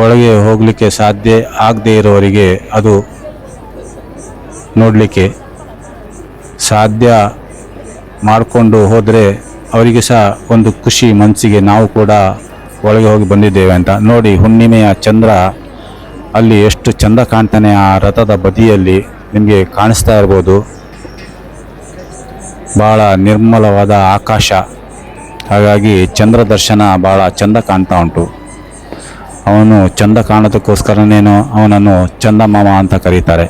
ಒಳಗೆ ಹೋಗಲಿಕ್ಕೆ ಸಾಧ್ಯ ಆಗದೇ ಇರೋವರಿಗೆ ಅದು ನೋಡಲಿಕ್ಕೆ ಸಾಧ್ಯ ಮಾಡಿಕೊಂಡು ಹೋದರೆ ಅವರಿಗೆ ಸಹ ಒಂದು ಖುಷಿ ಮನಸ್ಸಿಗೆ. ನಾವು ಕೂಡ ಒಳಗೆ ಹೋಗಿ ಬಂದಿದ್ದೇವೆ ಅಂತ. ನೋಡಿ, ಹುಣ್ಣಿಮೆಯ ಚಂದ್ರ ಅಲ್ಲಿ ಎಷ್ಟು ಚಂದ ಕಾಣ್ತಾನೆ. ಆ ರಥದ ಬದಿಯಲ್ಲಿ ನಿಮಗೆ ಕಾಣಿಸ್ತಾ ಇರ್ಬೋದು. ಭಾಳ ನಿರ್ಮಲವಾದ ಆಕಾಶ, ಹಾಗಾಗಿ ಚಂದ್ರ ದರ್ಶನ ಭಾಳ ಚಂದ ಕಾಣ್ತಾ ಉಂಟು. ಅವನು ಚಂದ ಕಾಣೋದಕ್ಕೋಸ್ಕರನೇನೋ ಅವನನ್ನು ಚಂದಮಾಮ ಅಂತ ಕರೀತಾರೆ.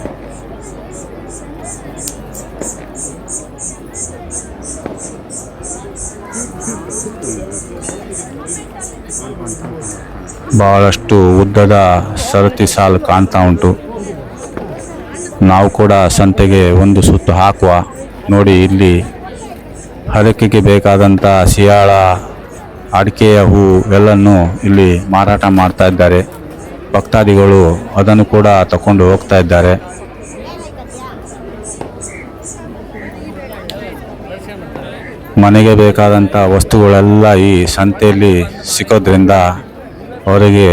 ಬಹಳಷ್ಟು ಉದ್ದದ ಸರತಿ ಸಾಲು ಕಾಣ್ತಾ ಉಂಟು. ನಾವು ಕೂಡ ಸಂತೆಗೆ ಒಂದು ಸುತ್ತು ಹಾಕುವ. ನೋಡಿ, ಇಲ್ಲಿ ಹರಕೆಗೆ ಬೇಕಾದಂಥ ಸಿಯಾಳ, ಅಡಿಕೆಯ ಹೂ ಎಲ್ಲನ್ನು ಇಲ್ಲಿ ಮಾರಾಟ ಮಾಡ್ತಾ ಇದ್ದಾರೆ. ಭಕ್ತಾದಿಗಳು ಅದನ್ನು ಕೂಡ ತಗೊಂಡು ಹೋಗ್ತಾ ಇದ್ದಾರೆ. ಮನೆಗೆ ಬೇಕಾದಂಥ ವಸ್ತುಗಳೆಲ್ಲ ಈ ಸಂತೆಯಲ್ಲಿ ಸಿಗೋದ್ರಿಂದ ಅವರಿಗೆ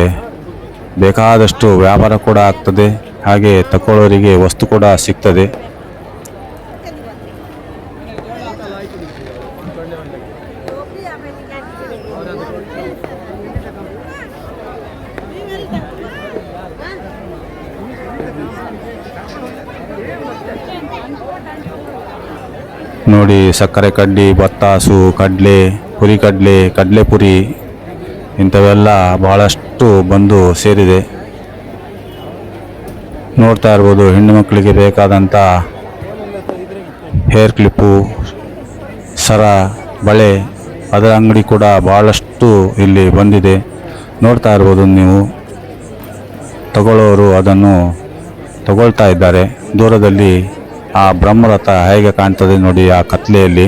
ಬೇಕಾದಷ್ಟು ವ್ಯಾಪಾರ ಕೂಡ ಆಗ್ತದೆ, ಹಾಗೆ ತಗೊಳ್ಳೋರಿಗೆ ವಸ್ತು ಕೂಡ ಸಿಗ್ತದೆ. ನೋಡಿ, ಸಕ್ಕರೆ ಕಡ್ಡಿ, ಬತ್ತಾಸು, ಕಡಲೆ, ಹುರಿಕಡಲೆ, ಕಡಲೆಪುರಿ ಇಂಥವೆಲ್ಲ ಬಹಳಷ್ಟು ಬಂದು ಸೇರಿದೆ. ನೋಡ್ತಾ ಇರ್ಬೋದು, ಹೆಣ್ಣು ಮಕ್ಕಳಿಗೆ ಬೇಕಾದಂಥ ಹೇರ್ ಕ್ಲಿಪ್ಪು, ಸರ, ಬಳೆ ಅದರ ಅಂಗಡಿ ಕೂಡ ಬಹಳಷ್ಟು ಇಲ್ಲಿ ಬಂದಿದೆ. ನೋಡ್ತಾ ಇರ್ಬೋದು ನೀವು, ತಗೊಳ್ಳೋರು ಅದನ್ನು ತಗೊಳ್ತಾ ಇದ್ದಾರೆ. ದೂರದಲ್ಲಿ ಆ ಬ್ರಹ್ಮರಥ ಹೇಗೆ ಕಾಣ್ತದೆ ನೋಡಿ, ಆ ಕತ್ಲೆಯಲ್ಲಿ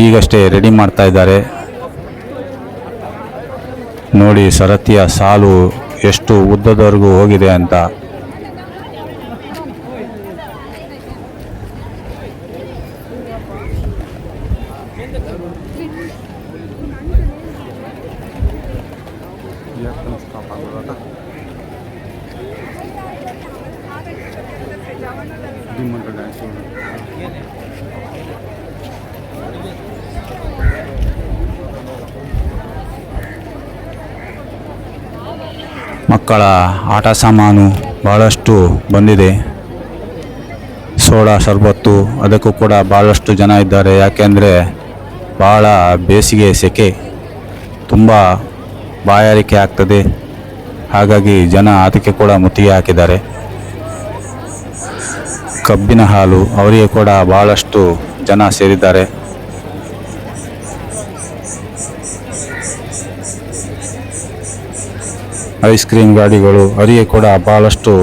ಈಗಷ್ಟೇ ರೆಡಿ ಮಾಡ್ತಾ ಇದ್ದಾರೆ. ನೋಡಿ, ಸರತಿಯ ಸಾಲು ಎಷ್ಟು ಉದ್ದದವರೆಗೂ ಹೋಗಿದೆ ಅಂತ. ಮಕ್ಕಳ ಆಟ ಸಾಮಾನು ಬಹಳಷ್ಟು ಬಂದಿದೆ. ಸೋಡಾ ಶರ್ಬತ್ತು ಅದಕ್ಕೂ ಕೂಡ ಭಾಳಷ್ಟು ಜನ ಇದ್ದಾರೆ. ಯಾಕೆಂದರೆ ಭಾಳ ಬೇಸಿಗೆ ಸೆಕೆ, ತುಂಬ ಬಾಯಾರಿಕೆ ಆಗ್ತದೆ, ಹಾಗಾಗಿ ಜನ ಅದಕ್ಕೆ ಕೂಡ ಮುತ್ತಿಗೆ ಹಾಕಿದ್ದಾರೆ. ಕಬ್ಬಿನ ಹಾಲು ಅವರಿಗೆ ಕೂಡ ಭಾಳಷ್ಟು ಜನ ಸೇರಿದ್ದಾರೆ. ಐಸ್ ಕ್ರೀಮ್ ಗಾಡಿಗಳು ಅವರಿಗೆ ಕೂಡ ಭಾಳಷ್ಟು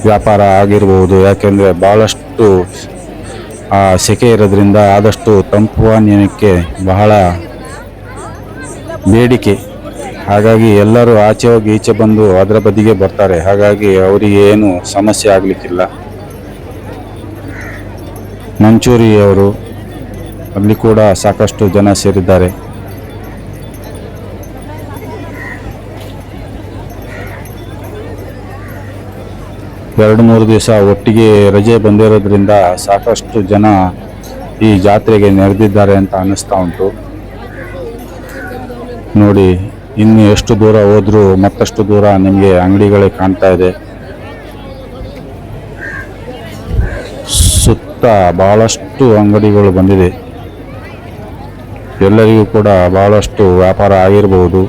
ವ್ಯಾಪಾರ ಆಗಿರಬಹುದು. ಯಾಕೆಂದರೆ ಭಾಳಷ್ಟು ಸೆಕೆ ಇರೋದ್ರಿಂದ ಆದಷ್ಟು ತಂಪು ಪಾನೀಯಕ್ಕೆ ಬಹಳ ಬೇಡಿಕೆ. ಹಾಗಾಗಿ ಎಲ್ಲರೂ ಆಚೆ ಹೋಗಿ ಈಚೆ ಬಂದು ಅದರ ಬದಿಗೆ ಬರ್ತಾರೆ. ಹಾಗಾಗಿ ಅವರಿಗೆ ಏನು ಸಮಸ್ಯೆ ಆಗಲಿಕ್ಕಿಲ್ಲ. ಮಂಚೂರಿಯವರು ಅಲ್ಲಿ ಕೂಡ ಸಾಕಷ್ಟು ಜನ ಸೇರಿದ್ದಾರೆ. ಎರಡು ಮೂರು ದಿವಸ ಒಟ್ಟಿಗೆ ರಜೆ ಬಂದಿರೋದ್ರಿಂದ ಸಾಕಷ್ಟು ಜನ ಈ ಜಾತ್ರೆಗೆ ನೆರೆದಿದ್ದಾರೆ ಅಂತ ಅನ್ನಿಸ್ತಾ ಉಂಟು. ನೋಡಿ, ಇನ್ನು ಎಷ್ಟು ದೂರ ಹೋದರೂ ಮತ್ತಷ್ಟು ದೂರ ನಿಮಗೆ ಅಂಗಡಿಗಳೇ ಕಾಣ್ತಾ ಇದೆ. ಸುತ್ತ ಬಹಳಷ್ಟು ಅಂಗಡಿಗಳು ಬಂದಿದೆ. ಎಲ್ಲರಿಗೂ ಕೂಡ ಬಹಳಷ್ಟು ವ್ಯಾಪಾರ ಆಗಿರಬಹುದು.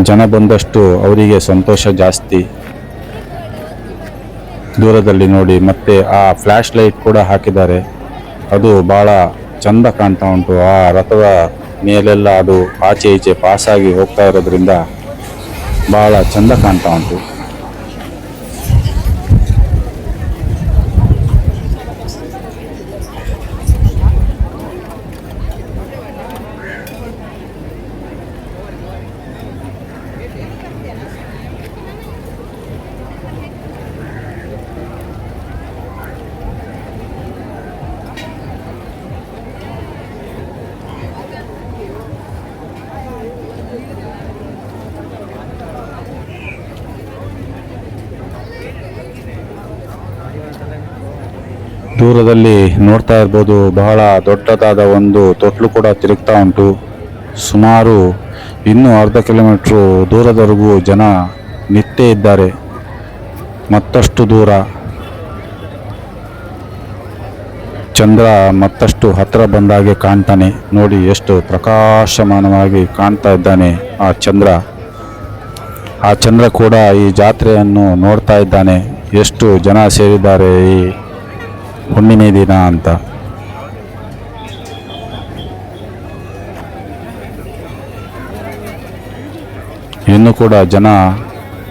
ಜನ ಬಂದಷ್ಟು ಅವರಿಗೆ ಸಂತೋಷ ಜಾಸ್ತಿ. ದೂರದಲ್ಲಿ ನೋಡಿ, ಮತ್ತೆ ಆ ಫ್ಲ್ಯಾಶ್ ಲೈಟ್ ಕೂಡ ಹಾಕಿದ್ದಾರೆ. ಅದು ಭಾಳ ಚಂದ ಕಾಣ್ತಾ ಉಂಟು. ಆ ರಥದ ಮೇಲೆಲ್ಲ ಅದು ಆಚೆ ಈಚೆ ಪಾಸಾಗಿ ಹೋಗ್ತಾ ಇರೋದ್ರಿಂದ ಭಾಳ ಚಂದ ಕಾಣ್ತಾ ಉಂಟು. ದೂರದಲ್ಲಿ ನೋಡ್ತಾ ಇರ್ಬೋದು, ಬಹಳ ದೊಡ್ಡದಾದ ಒಂದು ತೊಟ್ಲು ಕೂಡ ತಿರುಗ್ತಾ ಉಂಟು. ಸುಮಾರು ಇನ್ನೂ ಅರ್ಧ ಕಿಲೋಮೀಟ್ರು ದೂರದವರೆಗೂ ಜನ ನಿಂತೇ ಇದ್ದಾರೆ. ಮತ್ತಷ್ಟು ದೂರ ಚಂದ್ರ ಮತ್ತಷ್ಟು ಹತ್ತಿರ ಬಂದಾಗೆ ಕಾಣ್ತಾನೆ. ನೋಡಿ, ಎಷ್ಟು ಪ್ರಕಾಶಮಾನವಾಗಿ ಕಾಣ್ತಾ ಇದ್ದಾನೆ ಆ ಚಂದ್ರ. ಆ ಚಂದ್ರ ಕೂಡ ಈ ಜಾತ್ರೆಯನ್ನು ನೋಡ್ತಾ ಇದ್ದಾನೆ. ಎಷ್ಟು ಜನ ಸೇರಿದ್ದಾರೆ ಈ ಹುಣ್ಣಿಮೆ ದಿನ ಅಂತ. ಇನ್ನೂ ಕೂಡ ಜನ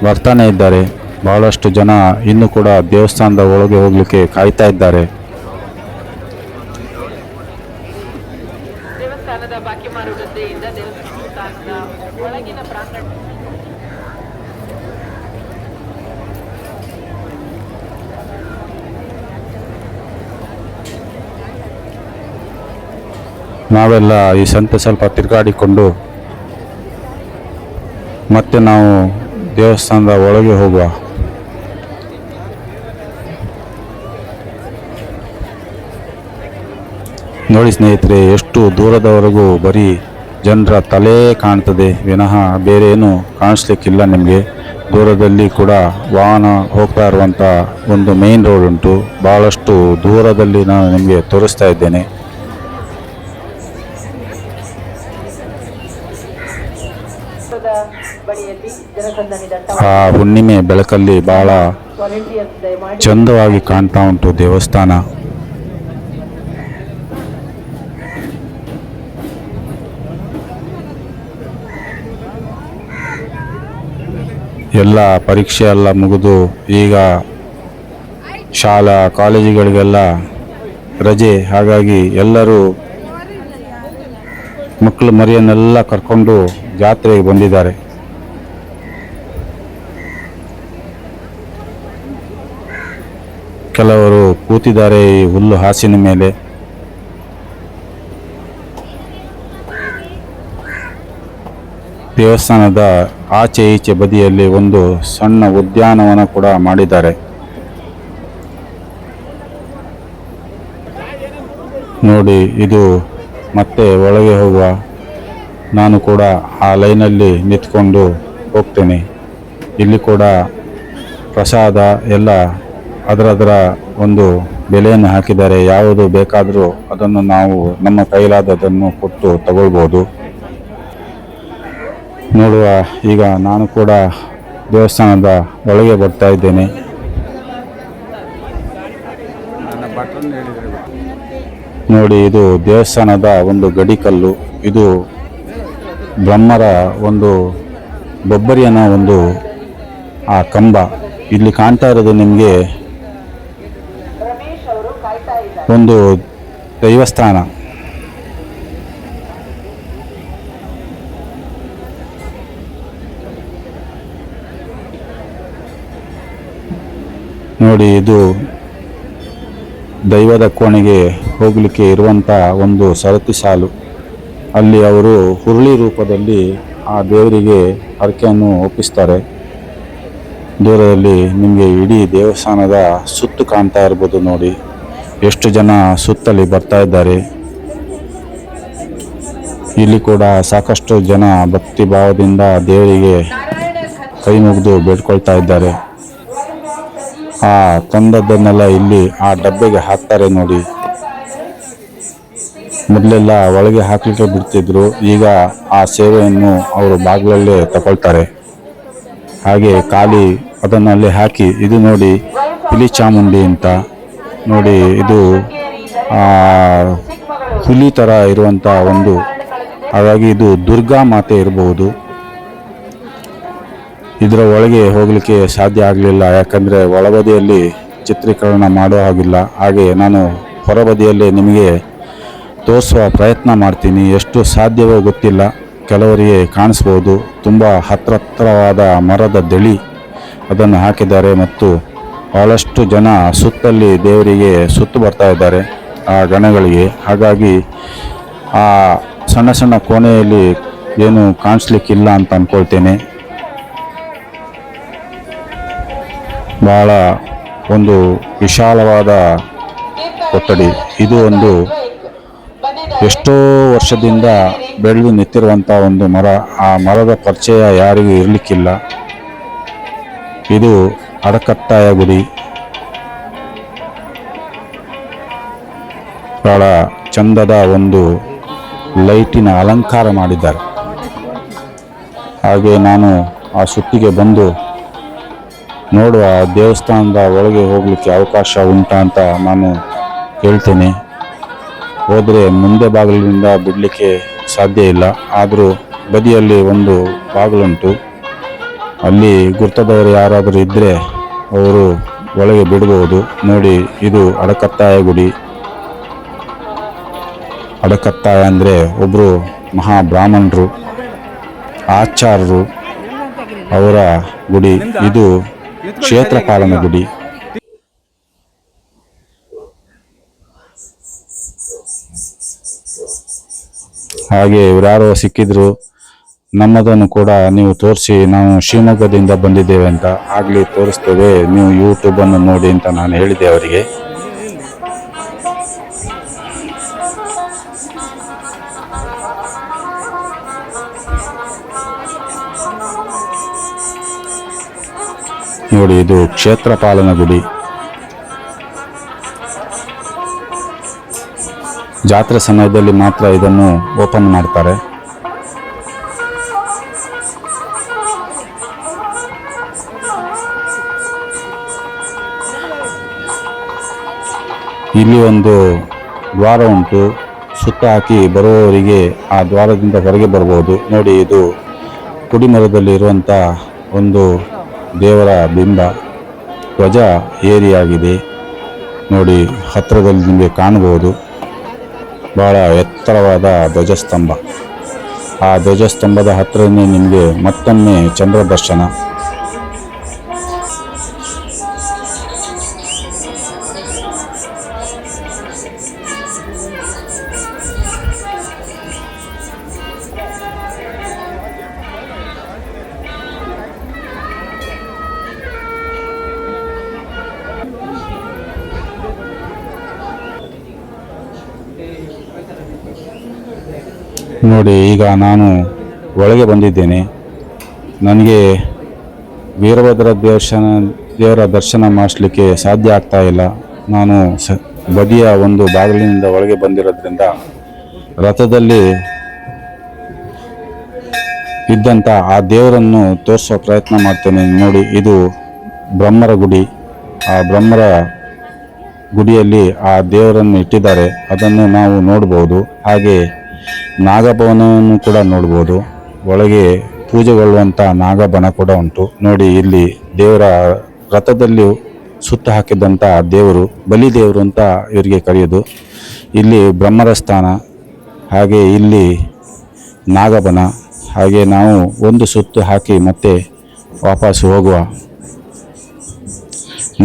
ಬರ್ತಾನೆ ಇದ್ದಾರೆ. ಬಹಳಷ್ಟು ಜನ ಇನ್ನೂ ಕೂಡ ದೇವಸ್ಥಾನದ ಒಳಗೆ ಹೋಗ್ಲಿಕ್ಕೆ ಕಾಯ್ತಾ ಇದ್ದಾರೆ. ದೇವಸ್ಥಾನದ ಬಾಕಿ ಮಾರುಕಟ್ಟೆಯಿಂದ ದೇವಸ್ಥಾನದ ಒಳಗಿನ ಪ್ರಾಂಗಣ ನಾವೆಲ್ಲ ಈ ಸಂತೆ ಸ್ವಲ್ಪ ತಿರುಗಾಡಿಕೊಂಡು ಮತ್ತೆ ನಾವು ದೇವಸ್ಥಾನದ ಒಳಗೆ ಹೋಗುವ. ನೋಡಿ ಸ್ನೇಹಿತರೆ, ಎಷ್ಟು ದೂರದವರೆಗೂ ಬರೀ ಜನರ ತಲೆ ಕಾಣ್ತದೆ ವಿನಃ ಬೇರೆ ಏನು ಕಾಣಿಸ್ಲಿಕ್ಕಿಲ್ಲ. ನಿಮಗೆ ದೂರದಲ್ಲಿ ಕೂಡ ವಾಹನ ಹೋಗ್ತಾ ಇರುವಂಥ ಒಂದು ಮೇನ್ ರೋಡ್ ಉಂಟು. ಭಾಳಷ್ಟು ದೂರದಲ್ಲಿ ನಾನು ನಿಮಗೆ ತೋರಿಸ್ತಾ ಇದ್ದೇನೆ. ಆ ಹುಣ್ಣಿಮೆ ಬೆಳಕಲ್ಲಿ ಬಹಳ ಚಂದವಾಗಿ ಕಾಣ್ತಾ ಉಂಟು ದೇವಸ್ಥಾನ. ಎಲ್ಲ ಪರೀಕ್ಷೆ ಎಲ್ಲ ಮುಗಿದು ಈಗ ಶಾಲಾ ಕಾಲೇಜುಗಳಿಗೆಲ್ಲ ರಜೆ. ಹಾಗಾಗಿ ಎಲ್ಲರೂ ಮಕ್ಕಳು ಮರಿಯನ್ನೆಲ್ಲ ಕರ್ಕೊಂಡು ಜಾತ್ರೆಗೆ ಬಂದಿದ್ದಾರೆ. ಕೆಲವರು ಕೂತಿದ್ದಾರೆ ಈ ಹುಲ್ಲು ಹಾಸಿನ ಮೇಲೆ. ದೇವಸ್ಥಾನದ ಆಚೆ ಈಚೆ ಬದಿಯಲ್ಲಿ ಒಂದು ಸಣ್ಣ ಉದ್ಯಾನವನ ಕೂಡ ಮಾಡಿದ್ದಾರೆ. ನೋಡಿ, ಇದು ಮತ್ತೆ ಒಳಗೆ ಹೋಗುವ. ನಾನು ಕೂಡ ಆ ಲೈನಲ್ಲಿ ನಿಂತ್ಕೊಂಡು ಹೋಗ್ತೇನೆ. ಇಲ್ಲಿ ಕೂಡ ಪ್ರಸಾದ ಎಲ್ಲ ಅದರದರ ಒಂದು ಬೆಲೆಯನ್ನು ಹಾಕಿದ್ದಾರೆ. ಯಾವುದು ಬೇಕಾದರೂ ಅದನ್ನು ನಾವು ನಮ್ಮ ಕೈಲಾದದನ್ನು ಕೊಟ್ಟು ತಗೊಳ್ಬೋದು. ನೋಡುವ, ಈಗ ನಾನು ಕೂಡ ದೇವಸ್ಥಾನದ ಒಳಗೆ ಬರ್ತಾ ಇದ್ದೇನೆ. ನೋಡಿ, ಇದು ದೇವಸ್ಥಾನದ ಒಂದು ಗಡಿಕಲ್ಲು. ಇದು ಬ್ರಹ್ಮರ ಒಂದು ಬೊಬ್ಬರಿಯನ ಒಂದು ಆ ಕಂಬ. ಇಲ್ಲಿ ಕಾಣ್ತಾ ಇರೋದು ನಿಮಗೆ ಒಂದು ದೈವಸ್ಥಾನ. ನೋಡಿ, ಇದು ದೈವದ ಕೋಣೆಗೆ ಹೋಗಲಿಕ್ಕೆ ಇರುವಂಥ ಒಂದು ಸರತಿ ಸಾಲು. ಅಲ್ಲಿ ಅವರು ಹುರುಳಿ ರೂಪದಲ್ಲಿ ಆ ದೇವರಿಗೆ ಹರಕೆಯನ್ನು ಒಪ್ಪಿಸ್ತಾರೆ. ದೂರದಲ್ಲಿ ನಿಮಗೆ ಇಡೀ ದೇವಸ್ಥಾನದ ಸುತ್ತು ಕಾಣ್ತಾ ಇರ್ಬೋದು. ನೋಡಿ, ಎಷ್ಟು ಜನ ಸುತ್ತಲಿ ಬರ್ತಾ ಇದ್ದಾರೆ. ಇಲ್ಲಿ ಕೂಡ ಸಾಕಷ್ಟು ಜನ ಭಕ್ತಿ ಭಾವದಿಂದ ದೇವರಿಗೆ ಕೈ ಮುಗಿದು ಬೇಡ್ಕೊಳ್ತಾ ಇದ್ದಾರೆ. ಆ ತಂದದ್ದನ್ನೆಲ್ಲ ಇಲ್ಲಿ ಆ ಡಬ್ಬೆಗೆ ಹಾಕ್ತಾರೆ. ನೋಡಿ, ಮೊದಲೆಲ್ಲ ಒಳಗೆ ಹಾಕಲಿಕ್ಕೆ ಬಿಡ್ತಿದ್ರು. ಈಗ ಆ ಸೇವೆಯನ್ನು ಅವರು ಬಾಗಿಲಲ್ಲೇ ತಗೊಳ್ತಾರೆ. ಹಾಗೆ ಖಾಲಿ ಅದನ್ನಲ್ಲೇ ಹಾಕಿ. ಇದು ನೋಡಿ, ಹುಲಿ ಚಾಮುಂಡಿ ಅಂತ. ನೋಡಿ, ಇದು ಹುಲಿ ಥರ ಇರುವಂಥ ಒಂದು, ಹಾಗಾಗಿ ಇದು ದುರ್ಗಾ ಮಾತೆ ಇರಬಹುದು. ಇದರ ಒಳಗೆ ಹೋಗಲಿಕ್ಕೆ ಸಾಧ್ಯ ಆಗಲಿಲ್ಲ, ಯಾಕಂದರೆ ಒಳಬದಿಯಲ್ಲಿ ಚಿತ್ರೀಕರಣ ಮಾಡೋ ಹಾಗಿಲ್ಲ. ಹಾಗೆ ನಾನು ಹೊರಬದಿಯಲ್ಲೇ ನಿಮಗೆ ತೋರಿಸುವ ಪ್ರಯತ್ನ ಮಾಡ್ತೀನಿ. ಎಷ್ಟು ಸಾಧ್ಯವೋ ಗೊತ್ತಿಲ್ಲ, ಕೆಲವರಿಗೆ ಕಾಣಿಸ್ಬೋದು. ತುಂಬ ಹತ್ತಿರವಾದ ಮರದ ದಳಿ ಅದನ್ನು ಹಾಕಿದ್ದಾರೆ ಮತ್ತು ಭಾಳಷ್ಟು ಜನ ಸುತ್ತಲ್ಲಿ ದೇವರಿಗೆ ಸುತ್ತು ಬರ್ತಾ ಇದ್ದಾರೆ ಆ ಗಣಗಳಿಗೆ. ಹಾಗಾಗಿ ಆ ಸಣ್ಣ ಸಣ್ಣ ಕೋಣೆಯಲ್ಲಿ ಏನು ಕಾಣಿಸ್ಲಿಕ್ಕಿಲ್ಲ ಅಂತ ಅಂದ್ಕೊಳ್ತೇನೆ. ಬಹಳ ಒಂದು ವಿಶಾಲವಾದ ಕೊಠಡಿ. ಇದು ಒಂದು ಎಷ್ಟೋ ವರ್ಷದಿಂದ ಬೆಳೆದು ನಿಂತಿರುವಂಥ ಒಂದು ಮರ. ಆ ಮರದ ಪರಿಚಯ ಯಾರಿಗೂ ಇರಲಿಕ್ಕಿಲ್ಲ. ಇದು ಅಡಕತ್ತಾಯ ಗುಡಿ. ಬಹಳ ಚಂದದ ಒಂದು ಲೈಟಿನ ಅಲಂಕಾರ ಮಾಡಿದ್ದಾರೆ. ಹಾಗೆ ನಾನು ಆ ಸುತ್ತಿಗೆ ಬಂದು ನೋಡುವ ದೇವಸ್ಥಾನದ ಒಳಗೆ ಹೋಗಲಿಕ್ಕೆ ಅವಕಾಶ ಉಂಟಾ ಅಂತ ನಾನು ಹೇಳ್ತೀನಿ. ಹೋದರೆ ಮುಂದೆ ಬಾಗಿಲಿನಿಂದ ಬಿಡಲಿಕ್ಕೆ ಸಾಧ್ಯ ಇಲ್ಲ, ಆದರೂ ಬದಿಯಲ್ಲಿ ಒಂದು ಬಾಗಿಲುಂಟು. ಅಲ್ಲಿ ಗುರ್ತದವರು ಯಾರಾದರೂ ಇದ್ದರೆ ಅವರು ಒಳಗೆ ಬಿಡಬಹುದು. ನೋಡಿ, ಇದು ಅಡಕತ್ತಾಯ ಗುಡಿ. ಅಡಕತ್ತಾಯ ಅಂದರೆ ಒಬ್ಬರು ಮಹಾಬ್ರಾಹ್ಮಣರು, ಆಚಾರ್ಯರು, ಅವರ ಗುಡಿ. ಇದು ಕ್ಷೇತ್ರಪಾಲನ ಗುಡಿ. ಹಾಗೆ ಇವರ್ಯಾರೋ ಸಿಕ್ಕಿದ್ರು, ನಮ್ಮದನ್ನು ಕೂಡ ನೀವು ತೋರಿಸಿ, ನಾವು ಶಿವಮೊಗ್ಗದಿಂದ ಬಂದಿದ್ದೇವೆ ಅಂತ. ಆಗಲಿ ತೋರಿಸ್ತೇವೆ, ನೀವು ಯೂಟ್ಯೂಬನ್ನು ನೋಡಿ ಅಂತ ನಾನು ಹೇಳಿದೆ ಅವರಿಗೆ. ನೋಡಿ, ಇದು ಕ್ಷೇತ್ರಪಾಲನ ಗುಡಿ. ಜಾತ್ರೆ ಸಮಯದಲ್ಲಿ ಮಾತ್ರ ಇದನ್ನು ಓಪನ್ ಮಾಡ್ತಾರೆ. ಇಲ್ಲಿ ಒಂದು ದ್ವಾರ ಉಂಟು, ಸುತ್ತ ಹಾಕಿ ಬರುವವರಿಗೆ ಆ ದ್ವಾರದಿಂದ ಹೊರಗೆ ಬರಬಹುದು. ನೋಡಿ, ಇದು ಕುಡಿಮರದಲ್ಲಿ ಇರುವಂಥ ಒಂದು ದೇವರ ಬಿಂಬ, ಧ್ವಜ ಏರಿಯಾಗಿದೆ. ನೋಡಿ, ಹತ್ತಿರದಲ್ಲಿ ನಿಮಗೆ ಕಾಣಬಹುದು ಬಹಳ ಎತ್ತರವಾದ ಧ್ವಜಸ್ತಂಭ. ಆ ಧ್ವಜಸ್ತಂಭದ ಹತ್ತಿರನೇ ನಿಮಗೆ ಮತ್ತೊಮ್ಮೆ ಚಂದ್ರ ದರ್ಶನ. ನೋಡಿ, ಈಗ ನಾನು ಒಳಗೆ ಬಂದಿದ್ದೇನೆ. ನನಗೆ ವೀರಭದ್ರ ದೇವರ ದರ್ಶನ ಮಾಡಿಸ್ಲಿಕ್ಕೆ ಸಾಧ್ಯ ಆಗ್ತಾ ಇಲ್ಲ. ನಾನು ಬದಿಯ ಒಂದು ಬಾಗಿಲಿನಿಂದ ಒಳಗೆ ಬಂದಿರೋದ್ರಿಂದ ರಥದಲ್ಲಿ ಇದ್ದಂಥ ಆ ದೇವರನ್ನು ತೋರಿಸೋ ಪ್ರಯತ್ನ ಮಾಡ್ತೇನೆ. ನೋಡಿ, ಇದು ಬ್ರಹ್ಮರ ಗುಡಿ. ಆ ಬ್ರಹ್ಮರ ಗುಡಿಯಲ್ಲಿ ಆ ದೇವರನ್ನು ಇಟ್ಟಿದ್ದಾರೆ, ಅದನ್ನು ನಾವು ನೋಡ್ಬೋದು. ಹಾಗೆ ನಾಗಭವನವನ್ನು ಕೂಡ ನೋಡ್ಬೋದು. ಒಳಗೆ ಪೂಜೆಗೊಳ್ಳುವಂಥ ನಾಗಬನ ಕೂಡ ಉಂಟು. ನೋಡಿ, ಇಲ್ಲಿ ದೇವರ ರಥದಲ್ಲಿ ಸುತ್ತ ಹಾಕಿದಂಥ ದೇವರು ಬಲಿದೇವರು ಅಂತ ಇವರಿಗೆ ಕರೆಯೋದು. ಇಲ್ಲಿ ಬ್ರಹ್ಮರ ಸ್ಥಾನ, ಹಾಗೆ ಇಲ್ಲಿ ನಾಗಬನ. ಹಾಗೆ ನಾವು ಒಂದು ಸುತ್ತು ಹಾಕಿ ಮತ್ತೆ ವಾಪಸ್ ಹೋಗುವ.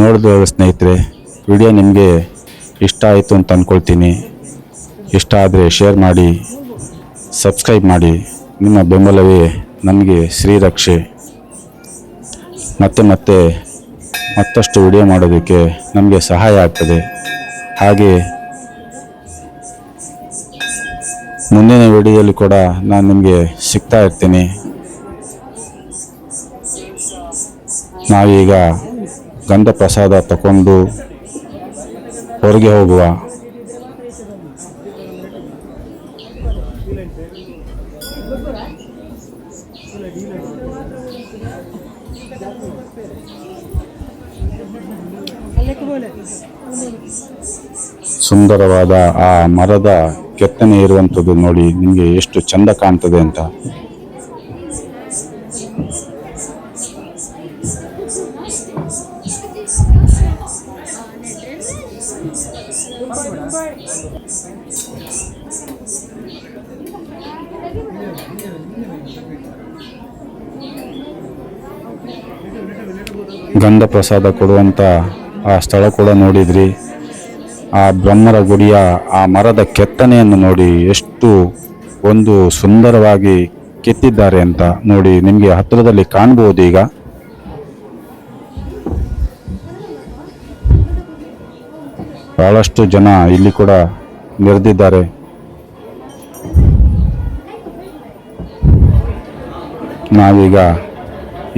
ನೋಡಿದ ಸ್ನೇಹಿತರೆ, ವಿಡಿಯೋ ನಿಮಗೆ ಇಷ್ಟ ಆಯಿತು ಅಂತ ಅಂದ್ಕೊಳ್ತೀನಿ. ಇಷ್ಟ ಆದರೆ ಶೇರ್ ಮಾಡಿ, ಸಬ್ಸ್ಕ್ರೈಬ್ ಮಾಡಿ. ನಿಮ್ಮ ಬೆಂಬಲವೇ ನಮಗೆ ಶ್ರೀರಕ್ಷೆ. ಮತ್ತಷ್ಟು ವಿಡಿಯೋ ಮಾಡೋದಕ್ಕೆ ನಮಗೆ ಸಹಾಯ ಆಗ್ತದೆ. ಹಾಗೆ ಮುಂದಿನ ವಿಡಿಯೋದಲ್ಲಿ ಕೂಡ ನಾನು ನಿಮಗೆ ಸಿಗ್ತಾ ಇರ್ತೀನಿ. ನಾವೀಗ ಗಂಧ ಪ್ರಸಾದ ತಗೊಂಡು ಹೊರಗೆ ಹೋಗುವ. ಸುಂದರವಾದ ಆ ಮರದ ಕೆತ್ತನೆ ಇರುವಂಥದ್ದು ನೋಡಿ, ನಿಮಗೆ ಎಷ್ಟು ಚಂದ ಕಾಣ್ತದೆ ಅಂತ. ಗಂಧ ಪ್ರಸಾದ ಕೊಡುವಂಥ ಆ ಸ್ಥಳ ಕೂಡ ನೋಡಿದ್ರಿ. ಆ ಬ್ರಹ್ಮರ ಗುಡಿಯ ಆ ಮರದ ಕೆತ್ತನೆಯನ್ನು ನೋಡಿ, ಎಷ್ಟು ಒಂದು ಸುಂದರವಾಗಿ ಕೆತ್ತಿದ್ದಾರೆ ಅಂತ ನೋಡಿ, ನಿಮಗೆ ಹತ್ತಿರದಲ್ಲಿ ಕಾಣಬಹುದು. ಈಗ ಬಹಳಷ್ಟು ಜನ ಇಲ್ಲಿ ಕೂಡ ನೆರೆದಿದ್ದಾರೆ. ನಾವೀಗ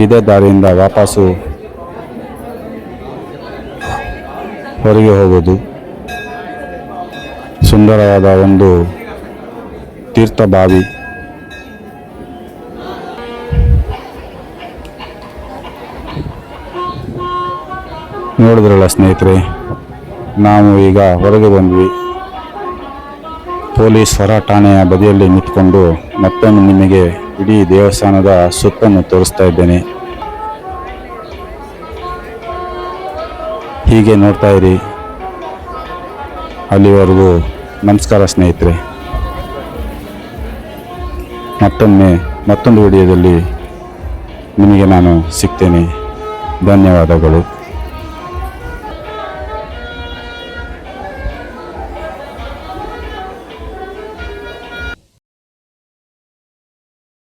ಇದೇ ದಾರಿಯಿಂದ ವಾಪಸ್ಸು ಹೊರಗೆ ಹೋಗೋದು. ಸುಂದರವಾದ ಒಂದು ತೀರ್ಥ ಬಾವಿ. ನೋಡಿದ್ರಲ್ಲ ಸ್ನೇಹಿತರೆ, ನಾವು ಈಗ ಹೊರಗೆ ಬಂದ್ವಿ. ಪೊಲೀಸ್ ಹೊರ ಠಾಣೆಯ ಬದಿಯಲ್ಲಿ ನಿಂತ್ಕೊಂಡು ಮತ್ತೊಮ್ಮೆ ನಿಮಗೆ ಇಡೀ ದೇವಸ್ಥಾನದ ಸುತ್ತನ್ನು ತೋರಿಸ್ತಾ ಇದ್ದೇನೆ. ಹೀಗೆ ನೋಡ್ತಾ ಇರಿ. ಅಲ್ಲಿವರೆಗೂ ನಮಸ್ಕಾರ ಸ್ನೇಹಿತರೆ. ಮತ್ತೊಂದು ವಿಡಿಯೋದಲ್ಲಿ ನಿಮಗೆ ನಾನು ಸಿಗ್ತೇನೆ. ಧನ್ಯವಾದಗಳು.